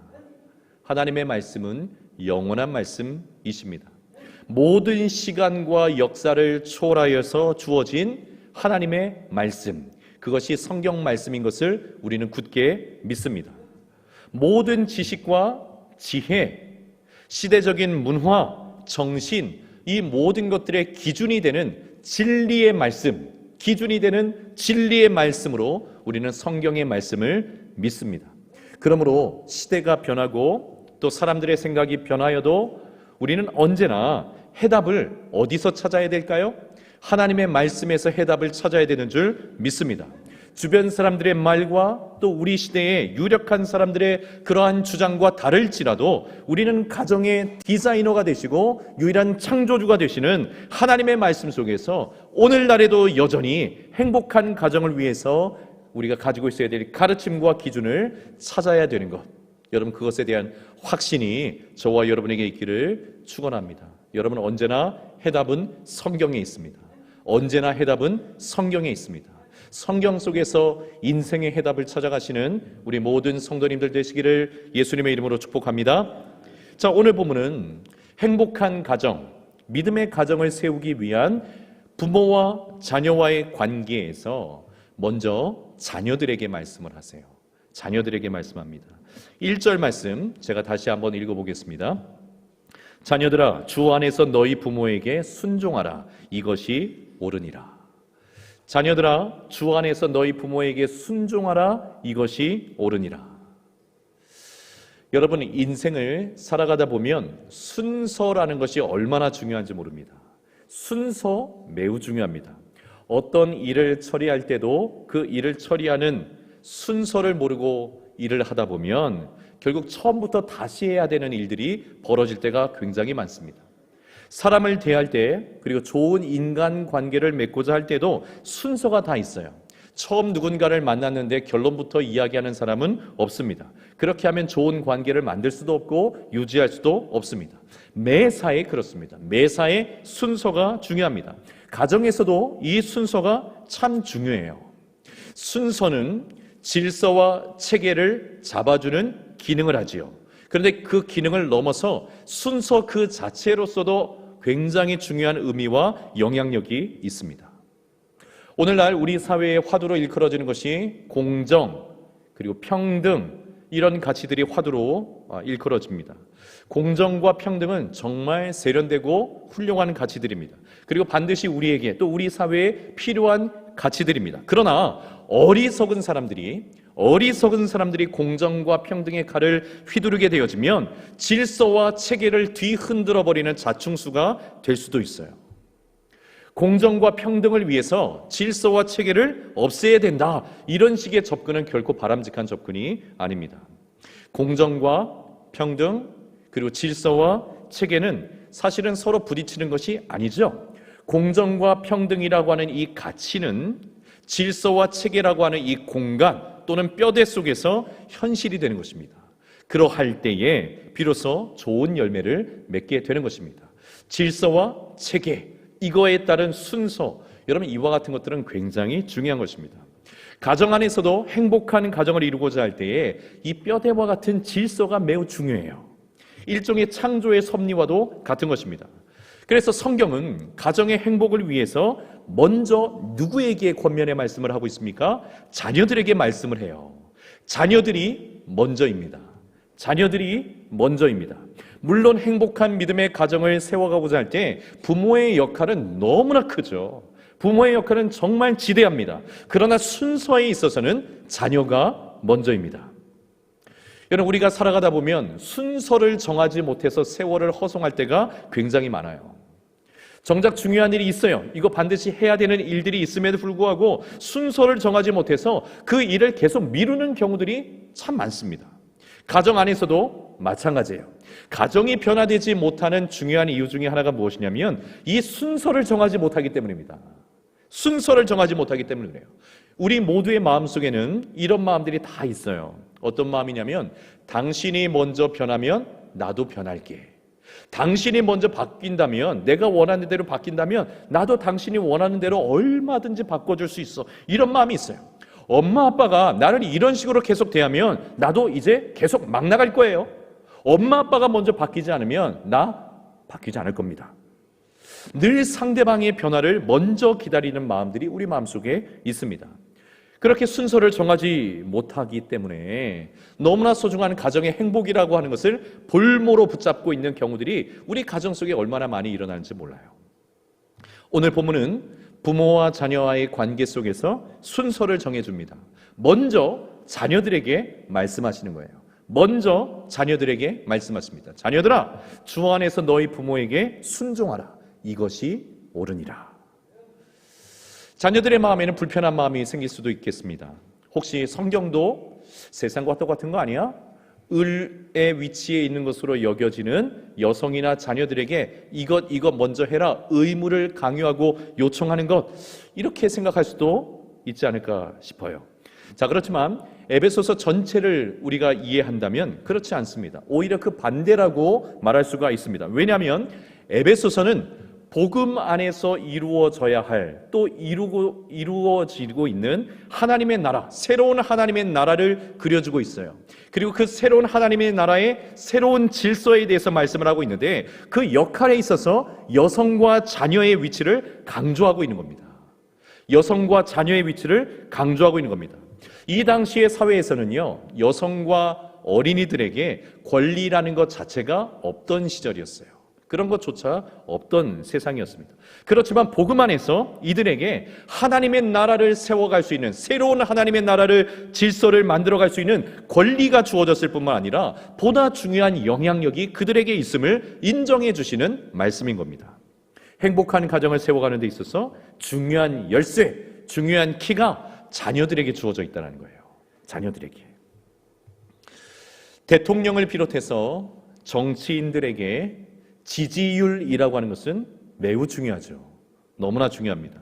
하나님의 말씀은 영원한 말씀이십니다. 모든 시간과 역사를 초월하여서 주어진 하나님의 말씀, 그것이 성경 말씀인 것을 우리는 굳게 믿습니다. 모든 지식과 지혜, 시대적인 문화, 정신, 이 모든 것들의 기준이 되는 진리의 말씀, 기준이 되는 진리의 말씀으로 우리는 성경의 말씀을 믿습니다. 그러므로 시대가 변하고 또 사람들의 생각이 변하여도 우리는 언제나 해답을 어디서 찾아야 될까요? 하나님의 말씀에서 해답을 찾아야 되는 줄 믿습니다. 주변 사람들의 말과 또 우리 시대의 유력한 사람들의 그러한 주장과 다를지라도 우리는 가정의 디자이너가 되시고 유일한 창조주가 되시는 하나님의 말씀 속에서 오늘날에도 여전히 행복한 가정을 위해서 우리가 가지고 있어야 될 가르침과 기준을 찾아야 되는 것, 여러분 그것에 대한 확신이 저와 여러분에게 있기를 축원합니다. 여러분 언제나 해답은 성경에 있습니다. 언제나 해답은 성경에 있습니다. 성경 속에서 인생의 해답을 찾아가시는 우리 모든 성도님들 되시기를 예수님의 이름으로 축복합니다. 자, 오늘 본문은 행복한 가정, 믿음의 가정을 세우기 위한 부모와 자녀와의 관계에서 먼저 자녀들에게 말씀을 하세요. 자녀들에게 말씀합니다. 1절 말씀 제가 다시 한번 읽어보겠습니다. 자녀들아, 주 안에서 너희 부모에게 순종하라. 이것이 옳으니라. 자녀들아, 주 안에서 너희 부모에게 순종하라. 이것이 옳으니라. 여러분, 인생을 살아가다 보면 순서라는 것이 얼마나 중요한지 모릅니다. 순서 매우 중요합니다. 어떤 일을 처리할 때도 그 일을 처리하는 순서를 모르고 일을 하다 보면 결국 처음부터 다시 해야 되는 일들이 벌어질 때가 굉장히 많습니다. 사람을 대할 때, 그리고 좋은 인간관계를 맺고자 할 때도 순서가 다 있어요. 처음 누군가를 만났는데 결론부터 이야기하는 사람은 없습니다. 그렇게 하면 좋은 관계를 만들 수도 없고 유지할 수도 없습니다. 매사에 그렇습니다. 매사에 순서가 중요합니다. 가정에서도 이 순서가 참 중요해요. 순서는 질서와 체계를 잡아주는 기능을 하지요. 그런데 그 기능을 넘어서 순서 그 자체로서도 굉장히 중요한 의미와 영향력이 있습니다. 오늘날 우리 사회의 화두로 일컬어지는 것이 공정, 그리고 평등, 이런 가치들이 화두로 일컬어집니다. 공정과 평등은 정말 세련되고 훌륭한 가치들입니다. 그리고 반드시 우리에게 또 우리 사회에 필요한 가치들입니다. 그러나 어리석은 사람들이 공정과 평등의 칼을 휘두르게 되어지면 질서와 체계를 뒤흔들어 버리는 자충수가 될 수도 있어요. 공정과 평등을 위해서 질서와 체계를 없애야 된다. 이런 식의 접근은 결코 바람직한 접근이 아닙니다. 공정과 평등 그리고 질서와 체계는 사실은 서로 부딪히는 것이 아니죠. 공정과 평등이라고 하는 이 가치는 질서와 체계라고 하는 이 공간 또는 뼈대 속에서 현실이 되는 것입니다. 그러할 때에 비로소 좋은 열매를 맺게 되는 것입니다. 질서와 체계, 이거에 따른 순서, 여러분 이와 같은 것들은 굉장히 중요한 것입니다. 가정 안에서도 행복한 가정을 이루고자 할 때에 이 뼈대와 같은 질서가 매우 중요해요. 일종의 창조의 섭리와도 같은 것입니다. 그래서 성경은 가정의 행복을 위해서 먼저 누구에게 권면의 말씀을 하고 있습니까? 자녀들에게 말씀을 해요. 자녀들이 먼저입니다. 자녀들이 먼저입니다. 물론 행복한 믿음의 가정을 세워가고자 할 때 부모의 역할은 너무나 크죠. 부모의 역할은 정말 지대합니다. 그러나 순서에 있어서는 자녀가 먼저입니다. 여러분, 우리가 살아가다 보면 순서를 정하지 못해서 세월을 허송할 때가 굉장히 많아요. 정작 중요한 일이 있어요. 이거 반드시 해야 되는 일들이 있음에도 불구하고 순서를 정하지 못해서 그 일을 계속 미루는 경우들이 참 많습니다. 가정 안에서도 마찬가지예요. 가정이 변화되지 못하는 중요한 이유 중에 하나가 무엇이냐면 이 순서를 정하지 못하기 때문입니다. 순서를 정하지 못하기 때문에 그래요. 우리 모두의 마음속에는 이런 마음들이 다 있어요. 어떤 마음이냐면 당신이 먼저 변하면 나도 변할게. 당신이 먼저 바뀐다면, 내가 원하는 대로 바뀐다면 나도 당신이 원하는 대로 얼마든지 바꿔줄 수 있어. 이런 마음이 있어요. 엄마 아빠가 나를 이런 식으로 계속 대하면 나도 이제 계속 막 나갈 거예요. 엄마 아빠가 먼저 바뀌지 않으면 나 바뀌지 않을 겁니다. 늘 상대방의 변화를 먼저 기다리는 마음들이 우리 마음속에 있습니다. 그렇게 순서를 정하지 못하기 때문에 너무나 소중한 가정의 행복이라고 하는 것을 볼모로 붙잡고 있는 경우들이 우리 가정 속에 얼마나 많이 일어나는지 몰라요. 오늘 본문은 부모와 자녀와의 관계 속에서 순서를 정해줍니다. 먼저 자녀들에게 말씀하시는 거예요. 먼저 자녀들에게 말씀하십니다. 자녀들아, 주 안에서 너희 부모에게 순종하라. 이것이 옳으니라. 자녀들의 마음에는 불편한 마음이 생길 수도 있겠습니다. 혹시 성경도 세상과 똑같은 거 아니야? 을의 위치에 있는 것으로 여겨지는 여성이나 자녀들에게 이것 먼저 해라, 의무를 강요하고 요청하는 것, 이렇게 생각할 수도 있지 않을까 싶어요. 자, 그렇지만 에베소서 전체를 우리가 이해한다면 그렇지 않습니다. 오히려 그 반대라고 말할 수가 있습니다. 왜냐하면 에베소서는 복음 안에서 이루어져야 할, 또 이루어지고 있는 하나님의 나라, 새로운 하나님의 나라를 그려주고 있어요. 그리고 그 새로운 하나님의 나라의 새로운 질서에 대해서 말씀을 하고 있는데 그 역할에 있어서 여성과 자녀의 위치를 강조하고 있는 겁니다. 여성과 자녀의 위치를 강조하고 있는 겁니다. 이 당시의 사회에서는요, 여성과 어린이들에게 권리라는 것 자체가 없던 시절이었어요. 그런 것조차 없던 세상이었습니다. 그렇지만 복음 안에서 이들에게 하나님의 나라를 세워갈 수 있는, 새로운 하나님의 나라를, 질서를 만들어갈 수 있는 권리가 주어졌을 뿐만 아니라 보다 중요한 영향력이 그들에게 있음을 인정해 주시는 말씀인 겁니다. 행복한 가정을 세워가는 데 있어서 중요한 열쇠, 중요한 키가 자녀들에게 주어져 있다는 거예요. 자녀들에게. 대통령을 비롯해서 정치인들에게 지지율이라고 하는 것은 매우 중요하죠. 너무나 중요합니다.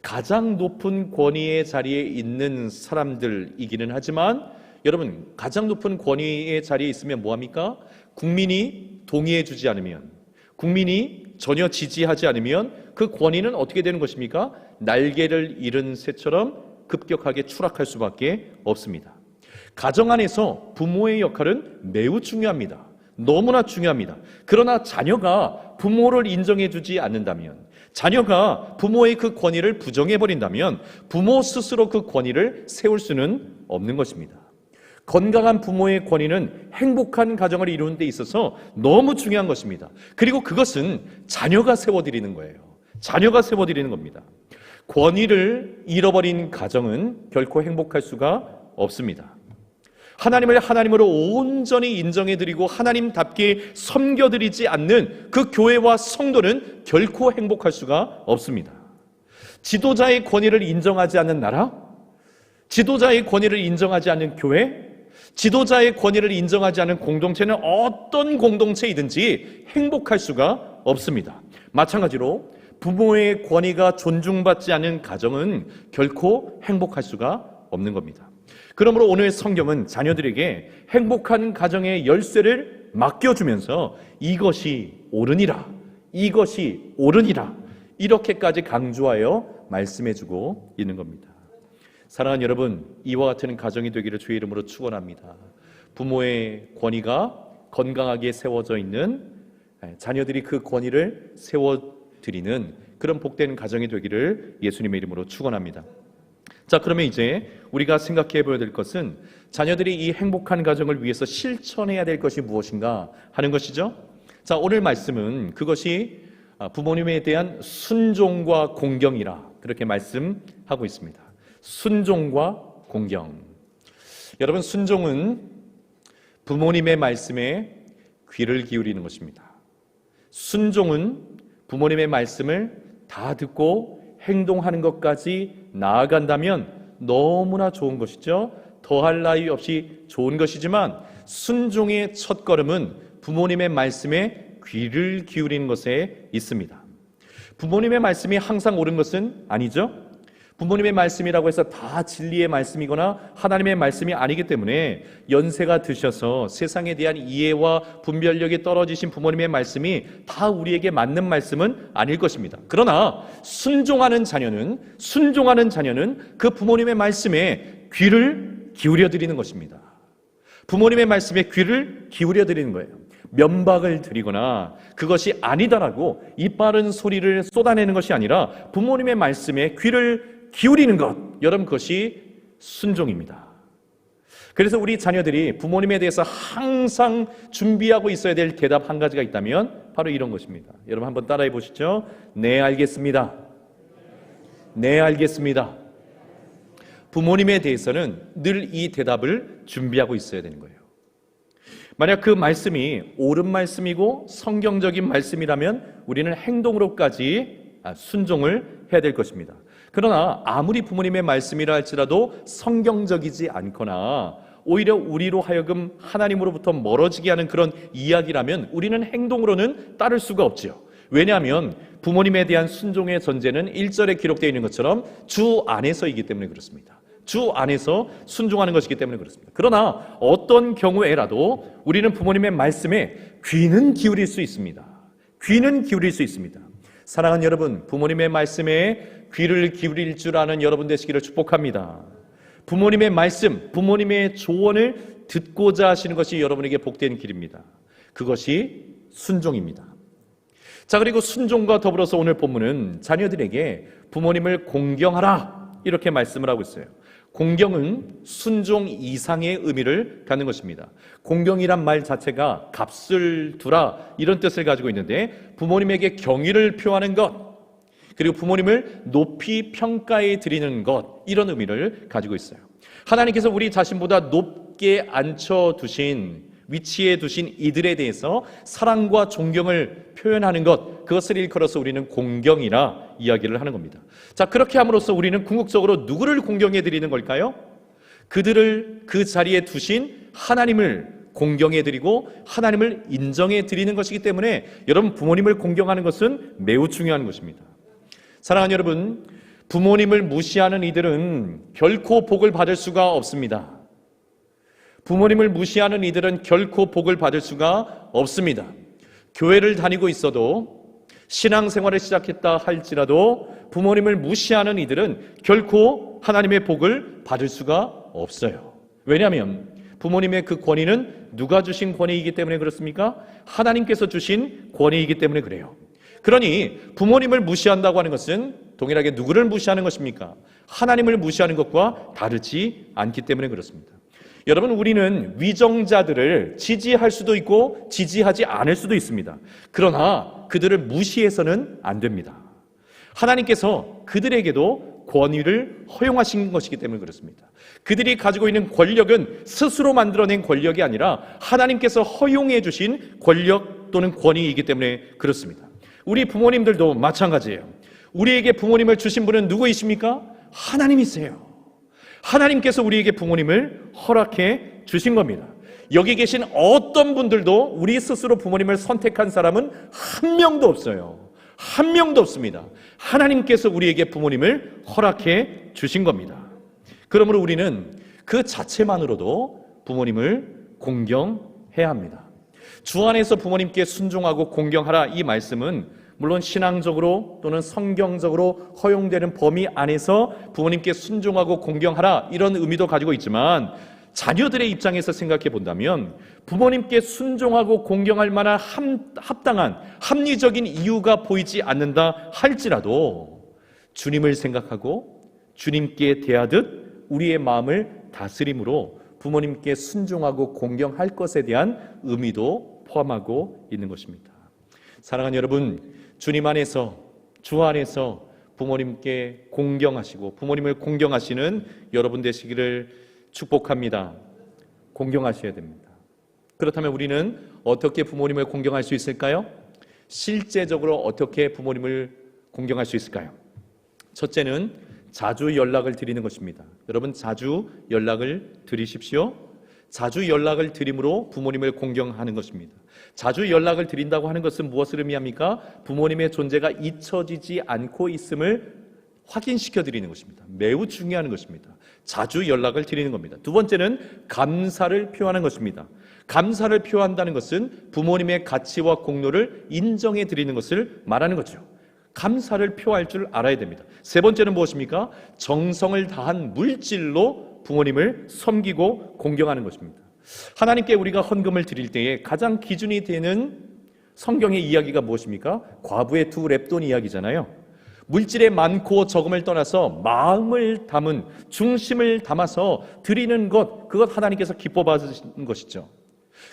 가장 높은 권위의 자리에 있는 사람들이기는 하지만 여러분, 가장 높은 권위의 자리에 있으면 뭐합니까? 국민이 동의해 주지 않으면, 국민이 전혀 지지하지 않으면 그 권위는 어떻게 되는 것입니까? 날개를 잃은 새처럼 급격하게 추락할 수밖에 없습니다. 가정 안에서 부모의 역할은 매우 중요합니다. 너무나 중요합니다. 그러나 자녀가 부모를 인정해 주지 않는다면, 자녀가 부모의 그 권위를 부정해 버린다면 부모 스스로 그 권위를 세울 수는 없는 것입니다. 건강한 부모의 권위는 행복한 가정을 이루는 데 있어서 너무 중요한 것입니다. 그리고 그것은 자녀가 세워드리는 거예요. 자녀가 세워드리는 겁니다. 권위를 잃어버린 가정은 결코 행복할 수가 없습니다. 하나님을 하나님으로 온전히 인정해드리고 하나님답게 섬겨드리지 않는 그 교회와 성도는 결코 행복할 수가 없습니다. 지도자의 권위를 인정하지 않는 나라, 지도자의 권위를 인정하지 않는 교회, 지도자의 권위를 인정하지 않는 공동체는 어떤 공동체이든지 행복할 수가 없습니다. 마찬가지로 부모의 권위가 존중받지 않는 가정은 결코 행복할 수가 없는 겁니다. 그러므로 오늘 성경은 자녀들에게 행복한 가정의 열쇠를 맡겨주면서 이것이 옳으니라, 이것이 옳으니라 이렇게까지 강조하여 말씀해주고 있는 겁니다. 사랑하는 여러분, 이와 같은 가정이 되기를 주의 이름으로 축원합니다. 부모의 권위가 건강하게 세워져 있는, 자녀들이 그 권위를 세워드리는 그런 복된 가정이 되기를 예수님의 이름으로 축원합니다. 자, 그러면 이제 우리가 생각해 보아야 될 것은 자녀들이 이 행복한 가정을 위해서 실천해야 될 것이 무엇인가 하는 것이죠. 자, 오늘 말씀은 그것이 부모님에 대한 순종과 공경이라 그렇게 말씀하고 있습니다. 순종과 공경. 여러분, 순종은 부모님의 말씀에 귀를 기울이는 것입니다. 순종은 부모님의 말씀을 다 듣고 행동하는 것까지 나아간다면 너무나 좋은 것이죠. 더할 나위 없이 좋은 것이지만 순종의 첫걸음은 부모님의 말씀에 귀를 기울이는 것에 있습니다. 부모님의 말씀이 항상 옳은 것은 아니죠. 부모님의 말씀이라고 해서 다 진리의 말씀이거나 하나님의 말씀이 아니기 때문에 연세가 드셔서 세상에 대한 이해와 분별력이 떨어지신 부모님의 말씀이 다 우리에게 맞는 말씀은 아닐 것입니다. 그러나 순종하는 자녀는 그 부모님의 말씀에 귀를 기울여 드리는 것입니다. 부모님의 말씀에 귀를 기울여 드리는 거예요. 면박을 드리거나 그것이 아니다라고 이빠른 소리를 쏟아내는 것이 아니라 부모님의 말씀에 귀를 기울이는 것, 여러분, 그것이 순종입니다. 그래서 우리 자녀들이 부모님에 대해서 항상 준비하고 있어야 될 대답 한 가지가 있다면 바로 이런 것입니다. 여러분 한번 따라해 보시죠. 네, 알겠습니다. 네, 알겠습니다. 부모님에 대해서는 늘 이 대답을 준비하고 있어야 되는 거예요. 만약 그 말씀이 옳은 말씀이고 성경적인 말씀이라면 우리는 행동으로까지 순종을 해야 될 것입니다. 그러나 아무리 부모님의 말씀이라 할지라도 성경적이지 않거나 오히려 우리로 하여금 하나님으로부터 멀어지게 하는 그런 이야기라면 우리는 행동으로는 따를 수가 없지요. 왜냐하면 부모님에 대한 순종의 전제는 1절에 기록되어 있는 것처럼 주 안에서이기 때문에 그렇습니다. 주 안에서 순종하는 것이기 때문에 그렇습니다. 그러나 어떤 경우에라도 우리는 부모님의 말씀에 귀는 기울일 수 있습니다. 귀는 기울일 수 있습니다. 사랑하는 여러분, 부모님의 말씀에 귀를 기울일 줄 아는 여러분 되시기를 축복합니다. 부모님의 말씀, 부모님의 조언을 듣고자 하시는 것이 여러분에게 복된 길입니다. 그것이 순종입니다. 자, 그리고 순종과 더불어서 오늘 본문은 자녀들에게 부모님을 공경하라 이렇게 말씀을 하고 있어요. 공경은 순종 이상의 의미를 갖는 것입니다. 공경이란 말 자체가 값을 두라 이런 뜻을 가지고 있는데 부모님에게 경의를 표하는 것, 그리고 부모님을 높이 평가해 드리는 것, 이런 의미를 가지고 있어요. 하나님께서 우리 자신보다 높게 앉혀두신, 위치에 두신 이들에 대해서 사랑과 존경을 표현하는 것, 그것을 일컬어서 우리는 공경이라 이야기를 하는 겁니다. 자, 그렇게 함으로써 우리는 궁극적으로 누구를 공경해 드리는 걸까요? 그들을 그 자리에 두신 하나님을 공경해 드리고 하나님을 인정해 드리는 것이기 때문에 여러분, 부모님을 공경하는 것은 매우 중요한 것입니다. 사랑하는 여러분, 부모님을 무시하는 이들은 결코 복을 받을 수가 없습니다. 부모님을 무시하는 이들은 결코 복을 받을 수가 없습니다. 교회를 다니고 있어도, 신앙생활을 시작했다 할지라도 부모님을 무시하는 이들은 결코 하나님의 복을 받을 수가 없어요. 왜냐하면 부모님의 그 권위는 누가 주신 권위이기 때문에 그렇습니까? 하나님께서 주신 권위이기 때문에 그래요. 그러니 부모님을 무시한다고 하는 것은 동일하게 누구를 무시하는 것입니까? 하나님을 무시하는 것과 다르지 않기 때문에 그렇습니다. 여러분, 우리는 위정자들을 지지할 수도 있고 지지하지 않을 수도 있습니다. 그러나 그들을 무시해서는 안 됩니다. 하나님께서 그들에게도 권위를 허용하신 것이기 때문에 그렇습니다. 그들이 가지고 있는 권력은 스스로 만들어낸 권력이 아니라 하나님께서 허용해 주신 권력 또는 권위이기 때문에 그렇습니다. 우리 부모님들도 마찬가지예요. 우리에게 부모님을 주신 분은 누구이십니까? 하나님이세요. 하나님께서 우리에게 부모님을 허락해 주신 겁니다. 여기 계신 어떤 분들도 우리 스스로 부모님을 선택한 사람은 한 명도 없어요. 한 명도 없습니다. 하나님께서 우리에게 부모님을 허락해 주신 겁니다. 그러므로 우리는 그 자체만으로도 부모님을 공경해야 합니다. 주 안에서 부모님께 순종하고 공경하라, 이 말씀은 물론 신앙적으로 또는 성경적으로 허용되는 범위 안에서 부모님께 순종하고 공경하라, 이런 의미도 가지고 있지만 자녀들의 입장에서 생각해 본다면 부모님께 순종하고 공경할 만한 합당한 합리적인 이유가 보이지 않는다 할지라도 주님을 생각하고 주님께 대하듯 우리의 마음을 다스림으로 부모님께 순종하고 공경할 것에 대한 의미도 포함하고 있는 것입니다. 사랑하는 여러분, 주님 안에서, 주 안에서 부모님께 공경하시고 부모님을 공경하시는 여러분 되시기를 축복합니다. 공경하셔야 됩니다. 그렇다면 우리는 어떻게 부모님을 공경할 수 있을까요? 실제적으로 어떻게 부모님을 공경할 수 있을까요? 첫째는 자주 연락을 드리는 것입니다. 여러분, 자주 연락을 드리십시오. 자주 연락을 드림으로 부모님을 공경하는 것입니다. 자주 연락을 드린다고 하는 것은 무엇을 의미합니까? 부모님의 존재가 잊혀지지 않고 있음을 확인시켜 드리는 것입니다. 매우 중요한 것입니다. 자주 연락을 드리는 겁니다. 두 번째는 감사를 표하는 것입니다. 감사를 표한다는 것은 부모님의 가치와 공로를 인정해 드리는 것을 말하는 거죠. 감사를 표할 줄 알아야 됩니다. 세 번째는 무엇입니까? 정성을 다한 물질로 부모님을 섬기고 공경하는 것입니다. 하나님께 우리가 헌금을 드릴 때에 가장 기준이 되는 성경의 이야기가 무엇입니까? 과부의 두 렙돈 이야기잖아요. 물질의 많고 적음을 떠나서 마음을 담은, 중심을 담아서 드리는 것, 그것 하나님께서 기뻐 받으시는 것이죠.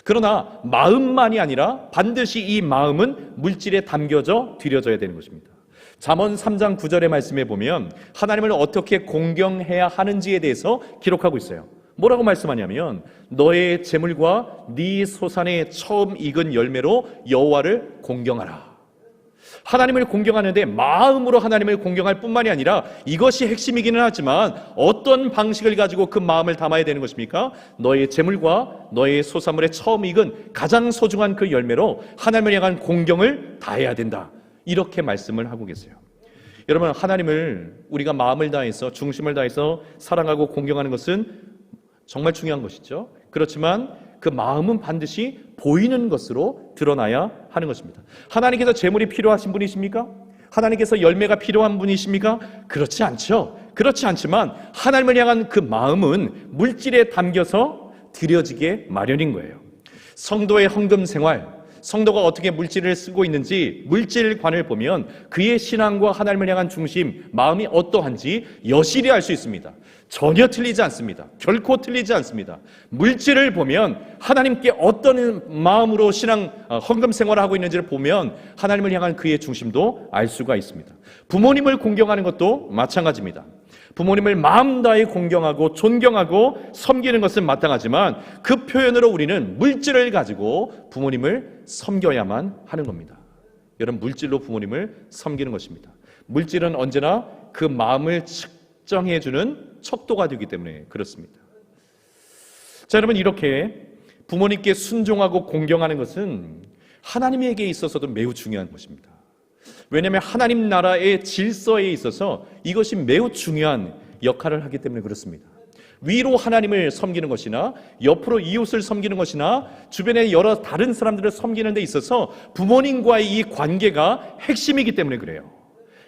그러나 마음만이 아니라 반드시 이 마음은 물질에 담겨져 드려져야 되는 것입니다. 잠언 3장 9절의 말씀에 보면 하나님을 어떻게 공경해야 하는지에 대해서 기록하고 있어요. 뭐라고 말씀하냐면 너의 재물과 네 소산의 처음 익은 열매로 여호와를 공경하라. 하나님을 공경하는데 마음으로 하나님을 공경할 뿐만이 아니라 이것이 핵심이기는 하지만 어떤 방식을 가지고 그 마음을 담아야 되는 것입니까? 너의 재물과 너의 소산물의 처음 익은 가장 소중한 그 열매로 하나님을 향한 공경을 다해야 된다. 이렇게 말씀을 하고 계세요. 여러분, 하나님을 우리가 마음을 다해서 중심을 다해서 사랑하고 공경하는 것은 정말 중요한 것이죠. 그렇지만 그 마음은 반드시 보이는 것으로 드러나야 하는 것입니다. 하나님께서 재물이 필요하신 분이십니까? 하나님께서 열매가 필요한 분이십니까? 그렇지 않죠. 그렇지 않지만 하나님을 향한 그 마음은 물질에 담겨서 드려지게 마련인 거예요. 성도의 헌금 생활, 성도가 어떻게 물질을 쓰고 있는지 물질관을 보면 그의 신앙과 하나님을 향한 중심, 마음이 어떠한지 여실히 알 수 있습니다. 전혀 틀리지 않습니다. 결코 틀리지 않습니다. 물질을 보면 하나님께 어떤 마음으로 헌금 생활을 하고 있는지를 보면 하나님을 향한 그의 중심도 알 수가 있습니다. 부모님을 공경하는 것도 마찬가지입니다. 부모님을 마음 다해 공경하고 존경하고 섬기는 것은 마땅하지만 그 표현으로 우리는 물질을 가지고 부모님을 섬겨야만 하는 겁니다. 여러분, 물질로 부모님을 섬기는 것입니다. 물질은 언제나 그 마음을 측정해주는 척도가 되기 때문에 그렇습니다. 자, 여러분, 이렇게 부모님께 순종하고 공경하는 것은 하나님에게 있어서도 매우 중요한 것입니다. 왜냐하면 하나님 나라의 질서에 있어서 이것이 매우 중요한 역할을 하기 때문에 그렇습니다. 위로 하나님을 섬기는 것이나 옆으로 이웃을 섬기는 것이나 주변의 여러 다른 사람들을 섬기는 데 있어서 부모님과의 이 관계가 핵심이기 때문에 그래요.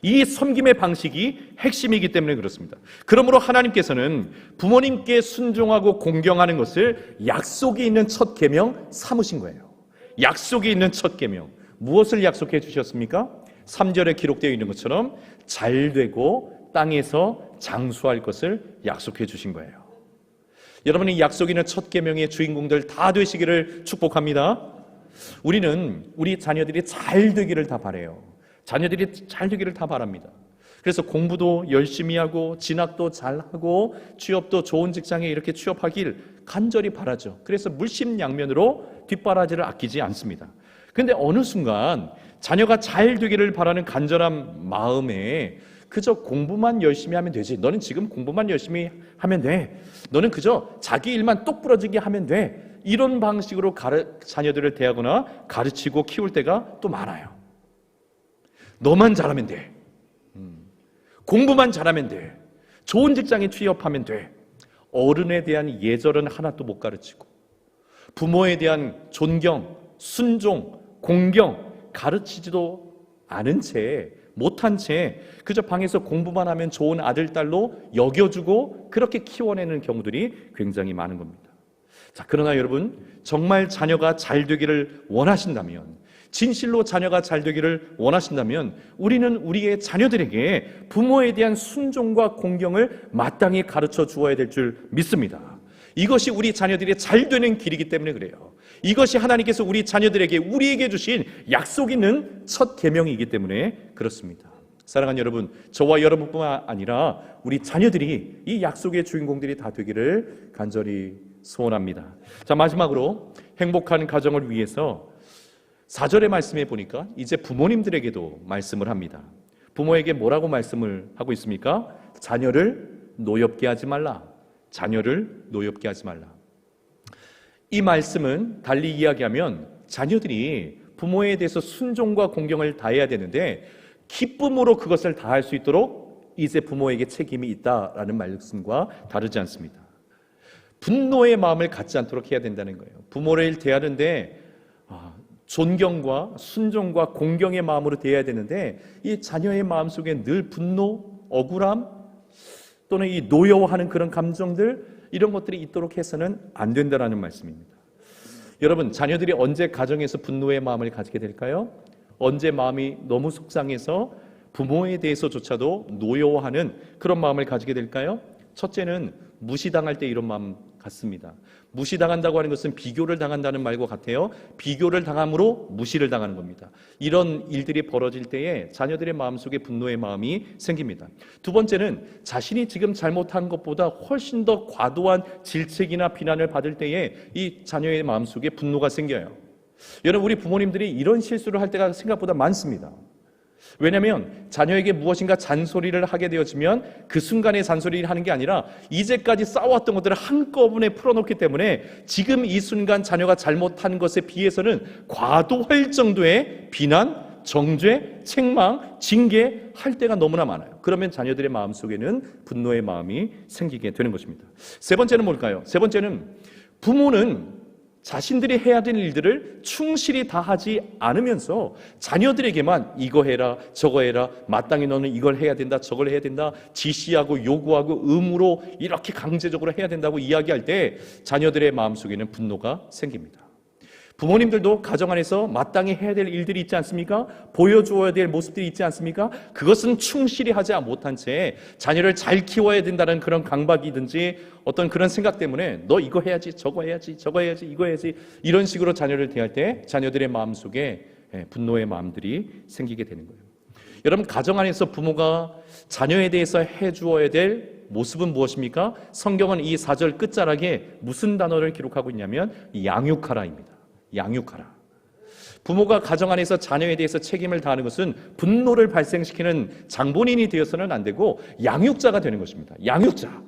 이 섬김의 방식이 핵심이기 때문에 그렇습니다. 그러므로 하나님께서는 부모님께 순종하고 공경하는 것을 약속이 있는 첫 계명 삼으신 거예요. 약속이 있는 첫 계명. 무엇을 약속해 주셨습니까? 3절에 기록되어 있는 것처럼 잘되고 땅에서 장수할 것을 약속해 주신 거예요. 여러분이 약속 있는 첫 계명의 주인공들 다 되시기를 축복합니다. 우리는 우리 자녀들이 잘 되기를 다 바라요. 자녀들이 잘 되기를 다 바랍니다. 그래서 공부도 열심히 하고 진학도 잘하고 취업도 좋은 직장에 이렇게 취업하길 간절히 바라죠. 그래서 물심양면으로 뒷바라지를 아끼지 않습니다. 근데 어느 순간 자녀가 잘 되기를 바라는 간절한 마음에 그저 공부만 열심히 하면 되지. 너는 지금 공부만 열심히 하면 돼. 너는 그저 자기 일만 똑부러지게 하면 돼. 이런 방식으로 자녀들을 대하거나 가르치고 키울 때가 또 많아요. 너만 잘하면 돼. 공부만 잘하면 돼. 좋은 직장에 취업하면 돼. 어른에 대한 예절은 하나도 못 가르치고 부모에 대한 존경, 순종, 공경 가르치지도 않은 채, 못한 채 그저 방에서 공부만 하면 좋은 아들, 딸로 여겨주고 그렇게 키워내는 경우들이 굉장히 많은 겁니다. 자, 그러나 여러분, 정말 자녀가 잘 되기를 원하신다면, 진실로 자녀가 잘 되기를 원하신다면 우리는 우리의 자녀들에게 부모에 대한 순종과 공경을 마땅히 가르쳐 주어야 될 줄 믿습니다. 이것이 우리 자녀들이 잘 되는 길이기 때문에 그래요. 이것이 하나님께서 우리 자녀들에게 우리에게 주신 약속 있는 첫 계명이기 때문에 그렇습니다. 사랑하는 여러분, 저와 여러분뿐만 아니라 우리 자녀들이 이 약속의 주인공들이 다 되기를 간절히 소원합니다. 자, 마지막으로 행복한 가정을 위해서 4절의 말씀에 보니까 이제 부모님들에게도 말씀을 합니다. 부모에게 뭐라고 말씀을 하고 있습니까? 자녀를 노엽게 하지 말라. 자녀를 노엽게 하지 말라. 이 말씀은 달리 이야기하면 자녀들이 부모에 대해서 순종과 공경을 다해야 되는데 기쁨으로 그것을 다할 수 있도록 이제 부모에게 책임이 있다라는 말씀과 다르지 않습니다. 분노의 마음을 갖지 않도록 해야 된다는 거예요. 부모를 대하는데 존경과 순종과 공경의 마음으로 대해야 되는데 이 자녀의 마음속에 늘 분노, 억울함 또는 이 노여워하는 그런 감정들 이런 것들이 있도록 해서는 안 된다라는 말씀입니다. 여러분, 자녀들이 언제 가정에서 분노의 마음을 가지게 될까요? 언제 마음이 너무 속상해서 부모에 대해서조차도 노여워하는 그런 마음을 가지게 될까요? 첫째는 무시당할 때 이런 마음 같습니다. 무시당한다고 하는 것은 비교를 당한다는 말과 같아요. 비교를 당함으로 무시를 당하는 겁니다. 이런 일들이 벌어질 때에 자녀들의 마음속에 분노의 마음이 생깁니다. 두 번째는 자신이 지금 잘못한 것보다 훨씬 더 과도한 질책이나 비난을 받을 때에 이 자녀의 마음속에 분노가 생겨요. 여러분, 우리 부모님들이 이런 실수를 할 때가 생각보다 많습니다. 왜냐하면 자녀에게 무엇인가 잔소리를 하게 되어지면 그 순간에 잔소리를 하는 게 아니라 이제까지 싸웠던 것들을 한꺼번에 풀어놓기 때문에 지금 이 순간 자녀가 잘못한 것에 비해서는 과도할 정도의 비난, 정죄, 책망, 징계할 때가 너무나 많아요. 그러면 자녀들의 마음속에는 분노의 마음이 생기게 되는 것입니다. 세 번째는 뭘까요? 세 번째는 부모는 자신들이 해야 될 일들을 충실히 다 하지 않으면서 자녀들에게만 이거 해라 저거 해라 마땅히 너는 이걸 해야 된다 저걸 해야 된다 지시하고 요구하고 의무로 이렇게 강제적으로 해야 된다고 이야기할 때 자녀들의 마음속에는 분노가 생깁니다. 부모님들도 가정 안에서 마땅히 해야 될 일들이 있지 않습니까? 보여주어야 될 모습들이 있지 않습니까? 그것은 충실히 하지 못한 채 자녀를 잘 키워야 된다는 그런 강박이든지 어떤 그런 생각 때문에 너 이거 해야지 저거 해야지 저거 해야지 이거 해야지 이런 식으로 자녀를 대할 때 자녀들의 마음속에 분노의 마음들이 생기게 되는 거예요. 여러분, 가정 안에서 부모가 자녀에 대해서 해주어야 될 모습은 무엇입니까? 성경은 이 4절 끝자락에 무슨 단어를 기록하고 있냐면 양육하라입니다. 양육하라. 부모가 가정 안에서 자녀에 대해서 책임을 다하는 것은 분노를 발생시키는 장본인이 되어서는 안 되고 양육자가 되는 것입니다. 양육자.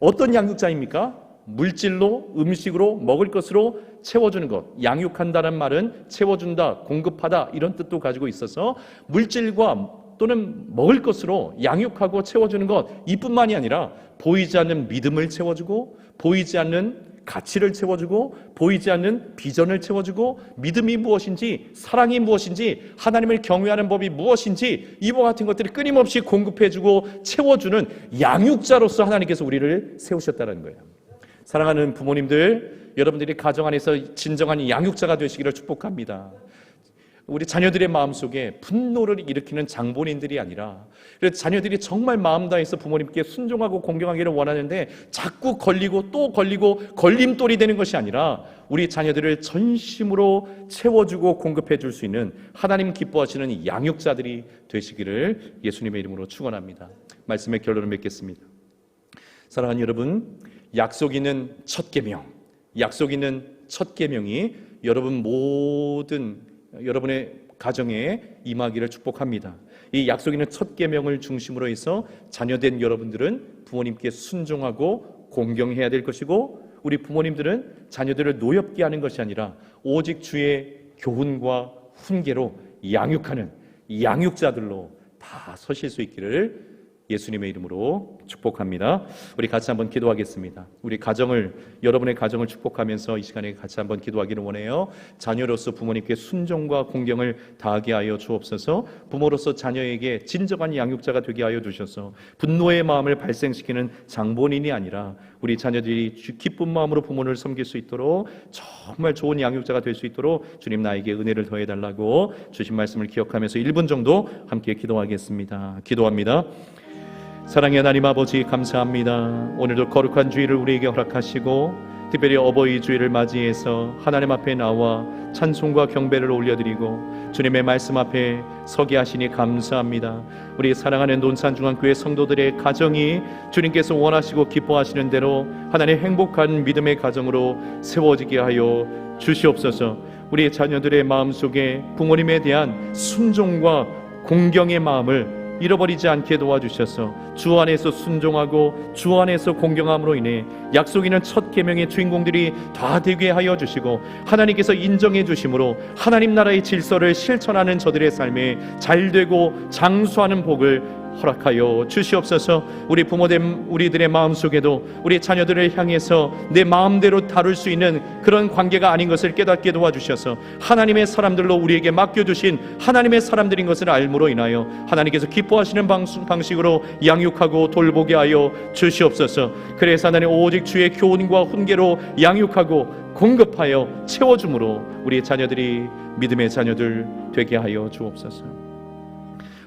어떤 양육자입니까? 물질로, 음식으로, 먹을 것으로 채워주는 것. 양육한다는 말은 채워준다, 공급하다 이런 뜻도 가지고 있어서 물질과 또는 먹을 것으로 양육하고 채워주는 것 이뿐만이 아니라 보이지 않는 믿음을 채워주고 보이지 않는 가치를 채워주고 보이지 않는 비전을 채워주고 믿음이 무엇인지 사랑이 무엇인지 하나님을 경외하는 법이 무엇인지 이와 같은 것들을 끊임없이 공급해주고 채워주는 양육자로서 하나님께서 우리를 세우셨다는 거예요. 사랑하는 부모님들, 여러분들이 가정 안에서 진정한 양육자가 되시기를 축복합니다. 우리 자녀들의 마음속에 분노를 일으키는 장본인들이 아니라 그래서 자녀들이 정말 마음 다해서 부모님께 순종하고 공경하기를 원하는데 자꾸 걸리고 또 걸리고 걸림돌이 되는 것이 아니라 우리 자녀들을 전심으로 채워주고 공급해 줄 수 있는 하나님 기뻐하시는 양육자들이 되시기를 예수님의 이름으로 축원합니다. 말씀의 결론을 맺겠습니다. 사랑하는 여러분, 약속 있는 첫 계명, 약속 있는 첫 계명이 여러분의 가정에 임하기를 축복합니다. 이 약속 있는 첫 계명을 중심으로 해서 자녀된 여러분들은 부모님께 순종하고 공경해야 될 것이고, 우리 부모님들은 자녀들을 노엽게 하는 것이 아니라 오직 주의 교훈과 훈계로 양육하는 양육자들로 다 서실 수 있기를 예수님의 이름으로 축복합니다. 우리 같이 한번 기도하겠습니다. 우리 여러분의 가정을 축복하면서 이 시간에 같이 한번 기도하기를 원해요. 자녀로서 부모님께 순종과 공경을 다하게 하여 주옵소서. 부모로서 자녀에게 진정한 양육자가 되게 하여 주셔서 분노의 마음을 발생시키는 장본인이 아니라 우리 자녀들이 기쁜 마음으로 부모를 섬길 수 있도록 정말 좋은 양육자가 될 수 있도록 주님 나에게 은혜를 더해달라고 주신 말씀을 기억하면서 1분 정도 함께 기도하겠습니다. 기도합니다. 사랑의 하나님 아버지, 감사합니다. 오늘도 거룩한 주일을 우리에게 허락하시고 특별히 어버이 주일을 맞이해서 하나님 앞에 나와 찬송과 경배를 올려드리고 주님의 말씀 앞에 서게 하시니 감사합니다. 우리 사랑하는 논산중앙교회 성도들의 가정이 주님께서 원하시고 기뻐하시는 대로 하나님의 행복한 믿음의 가정으로 세워지게 하여 주시옵소서. 우리 자녀들의 마음속에 부모님에 대한 순종과 공경의 마음을 잃어버리지 않게 도와주셔서 주 안에서 순종하고 주 안에서 공경함으로 인해 약속 있는 첫 계명의 주인공들이 다 되게 하여 주시고 하나님께서 인정해 주심으로 하나님 나라의 질서를 실천하는 저들의 삶에 잘되고 장수하는 복을 허락하여 주시옵소서. 우리 부모된 우리들의 마음속에도 우리 자녀들을 향해서 내 마음대로 다룰 수 있는 그런 관계가 아닌 것을 깨닫게 도와주셔서 하나님의 사람들로 우리에게 맡겨주신 하나님의 사람들인 것을 알므로 인하여 하나님께서 기뻐하시는 방식으로 양육하고 돌보게 하여 주시옵소서. 그래서 하나님 오직 주의 교훈과 훈계로 양육하고 공급하여 채워줌으로 우리의 자녀들이 믿음의 자녀들 되게 하여 주옵소서.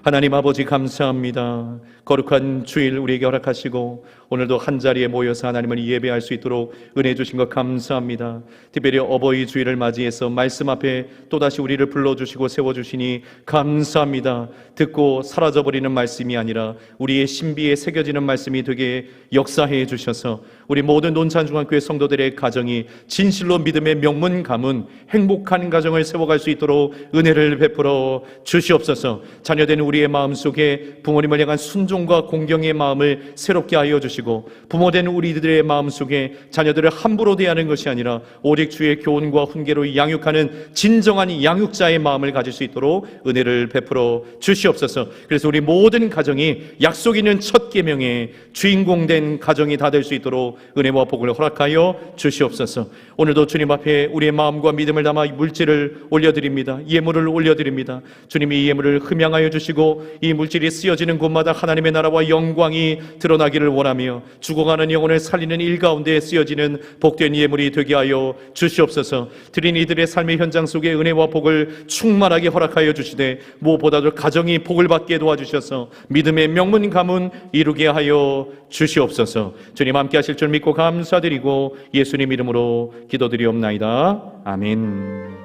하나님 아버지, 감사합니다. 거룩한 주일 우리에게 허락하시고 오늘도 한자리에 모여서 하나님을 예배할 수 있도록 은혜 주신 것 감사합니다. 특별히 어버이 주일을 맞이해서 말씀 앞에 또다시 우리를 불러주시고 세워주시니 감사합니다. 듣고 사라져버리는 말씀이 아니라 우리의 신비에 새겨지는 말씀이 되게 역사해 주셔서 우리 모든 논산중앙교회 성도들의 가정이 진실로 믿음의 명문 가문 행복한 가정을 세워갈 수 있도록 은혜를 베풀어 주시옵소서. 자녀된 우리의 마음속에 부모님을 향한 순종과 공경의 마음을 새롭게 하여 주시고 부모된 우리들의 마음속에 자녀들을 함부로 대하는 것이 아니라 오직 주의 교훈과 훈계로 양육하는 진정한 양육자의 마음을 가질 수 있도록 은혜를 베풀어 주시옵소서. 그래서 우리 모든 가정이 약속 있는 첫 계명의 주인공된 가정이 다 될 수 있도록 은혜와 복을 허락하여 주시옵소서. 오늘도 주님 앞에 우리의 마음과 믿음을 담아 물질을 올려드립니다. 예물을 올려드립니다. 주님이 이 예물을 흠양하여 주시고 이 물질이 쓰여지는 곳마다 하나님의 나라와 영광이 드러나기를 원하며 죽어가는 영혼을 살리는 일 가운데 쓰여지는 복된 예물이 되게 하여 주시옵소서. 드린 이들의 삶의 현장 속에 은혜와 복을 충만하게 허락하여 주시되 무엇보다도 가정이 복을 받게 도와주셔서 믿음의 명문 가문 이루게 하여 주시옵소서. 주님 함께 하실 줄 믿고 감사드리고 예수님 이름으로 기도드리옵나이다. 아멘.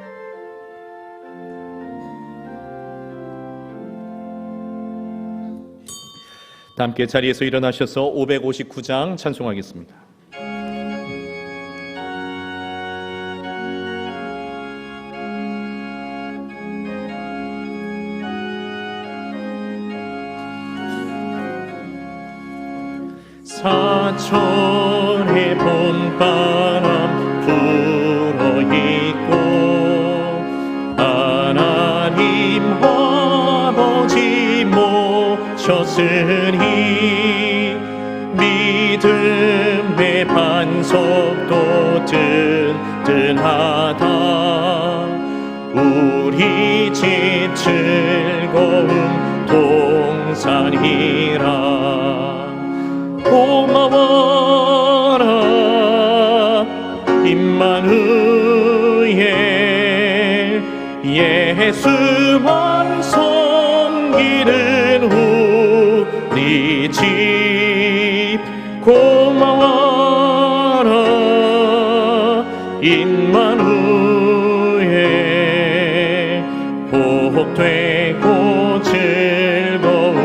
함께 자리에서 일어나셔서 559장 찬송하겠습니다. 사천의 봄바람 불어있고 하나님 아버지 모셨으니 믿음의 반석도 든든하다. 우리 집 즐거운 동산이라. 고마워라 임마누엘 예수만 섬기는 우리 집. 고마워라 임마누엘 복되고 즐거운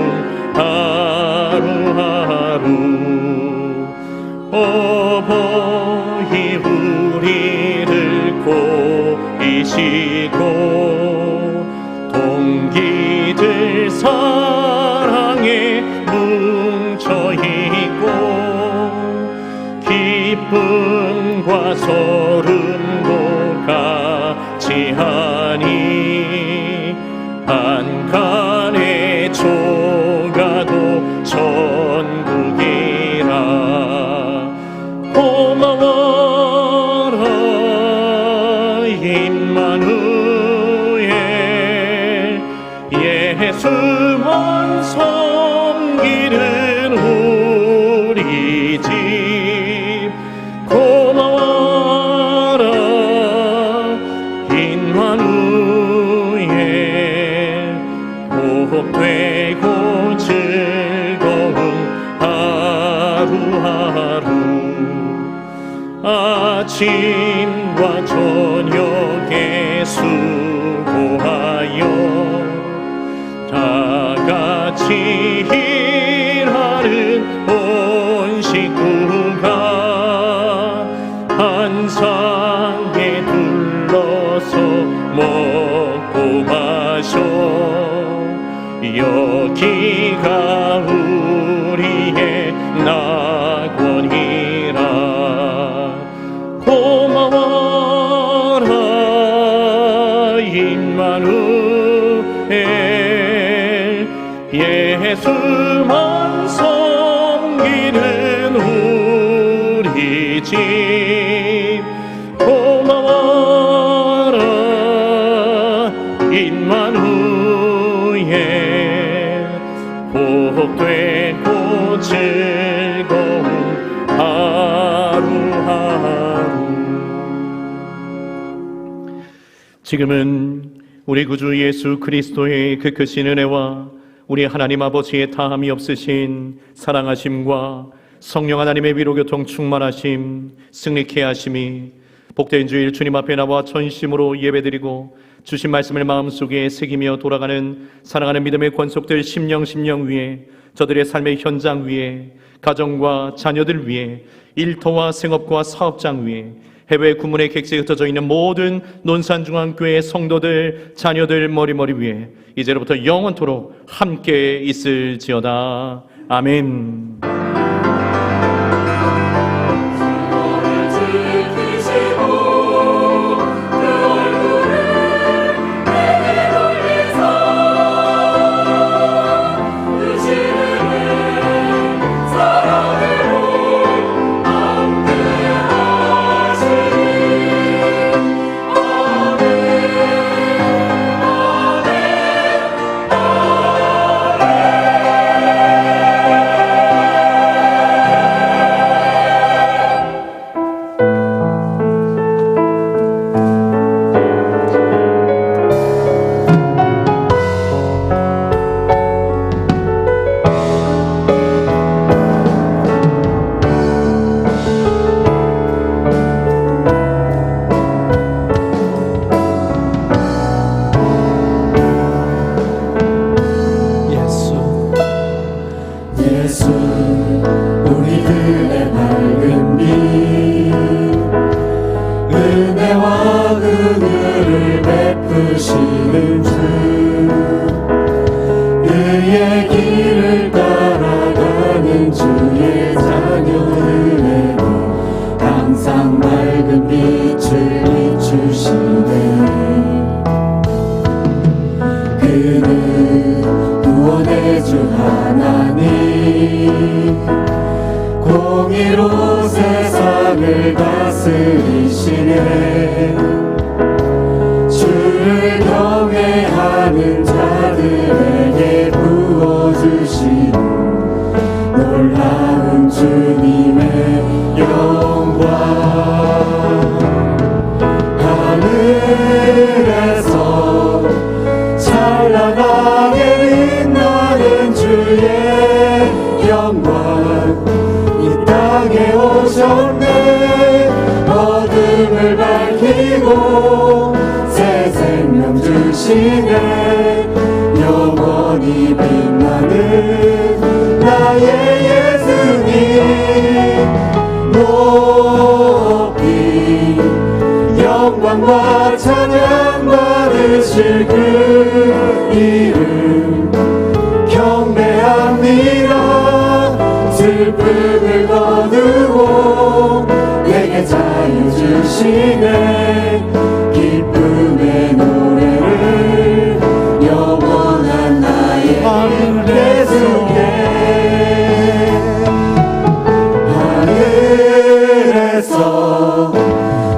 하루하루. 어버이 우리를 한 칸의 초가도 천국이라. 고마워라 임마누엘, 예수만 섬기는 우리 집. 고마워라 임마누엘, 복되고 즐거운 하루하루. 아침과 저녁에 수고하여 다 같이 일하는 온 식구가 한 상에 둘러서 먹고 마셔. 여기가 우리의 낙원이라. 고마워라 임마누엘, 예수만 섬기는 우리 집. 고마워라 임마누엘, 복되고 즐거운 하루하루. 지금은 우리 구주 예수 그리스도의 그 크신 은혜와 우리 하나님 아버지의 다함이 없으신 사랑하심과 성령 하나님의 위로교통 충만하심, 승리케 하심이 복된 주일 주님 앞에 나와 전심으로 예배드리고 주신 말씀을 마음속에 새기며 돌아가는 사랑하는 믿음의 권속들 심령 위에, 저들의 삶의 현장 위에, 가정과 자녀들 위에, 일터와 생업과 사업장 위에, 해외 구문의 객지에 흩어져 있는 모든 논산중앙교회 성도들, 자녀들 머리 위에 이제로부터 영원토록 함께 있을지어다. 아멘. 공의로 세상을 다스리시네. 주를 경외하는 자들에게 부어주신 놀라운 주님의 영광. 하늘에서 찬란하게 빛나는 주의 영광, 이 땅에 오셨네. 어둠을 밝히고 새 생명 주시네. 영원히 빛나는 나의 예수님, 높이 영광과 찬양 받으실 그 이름 경배합니다. 슬픔을 거두고 내게 자유 주시네. 기쁨의 노래를 영원히 예수께 하늘에서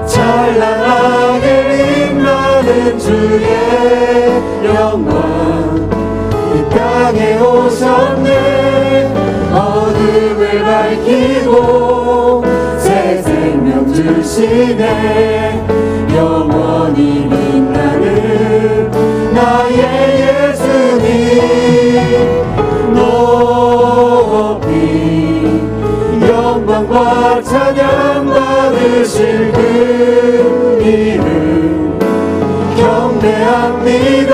찬란하게 빛나는 주의 영광 이 땅에 오셨네 어둠을 밝히고 새 생명 주시네 영원히 빛나는 나의 예수님 높이 영광과 찬양 받으실 그 이름 경배합니다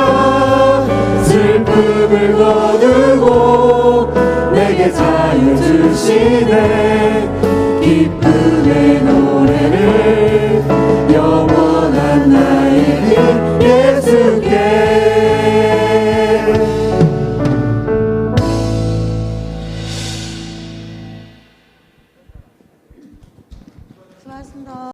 슬픔을 거두고 내게 자유 주시네 기쁨의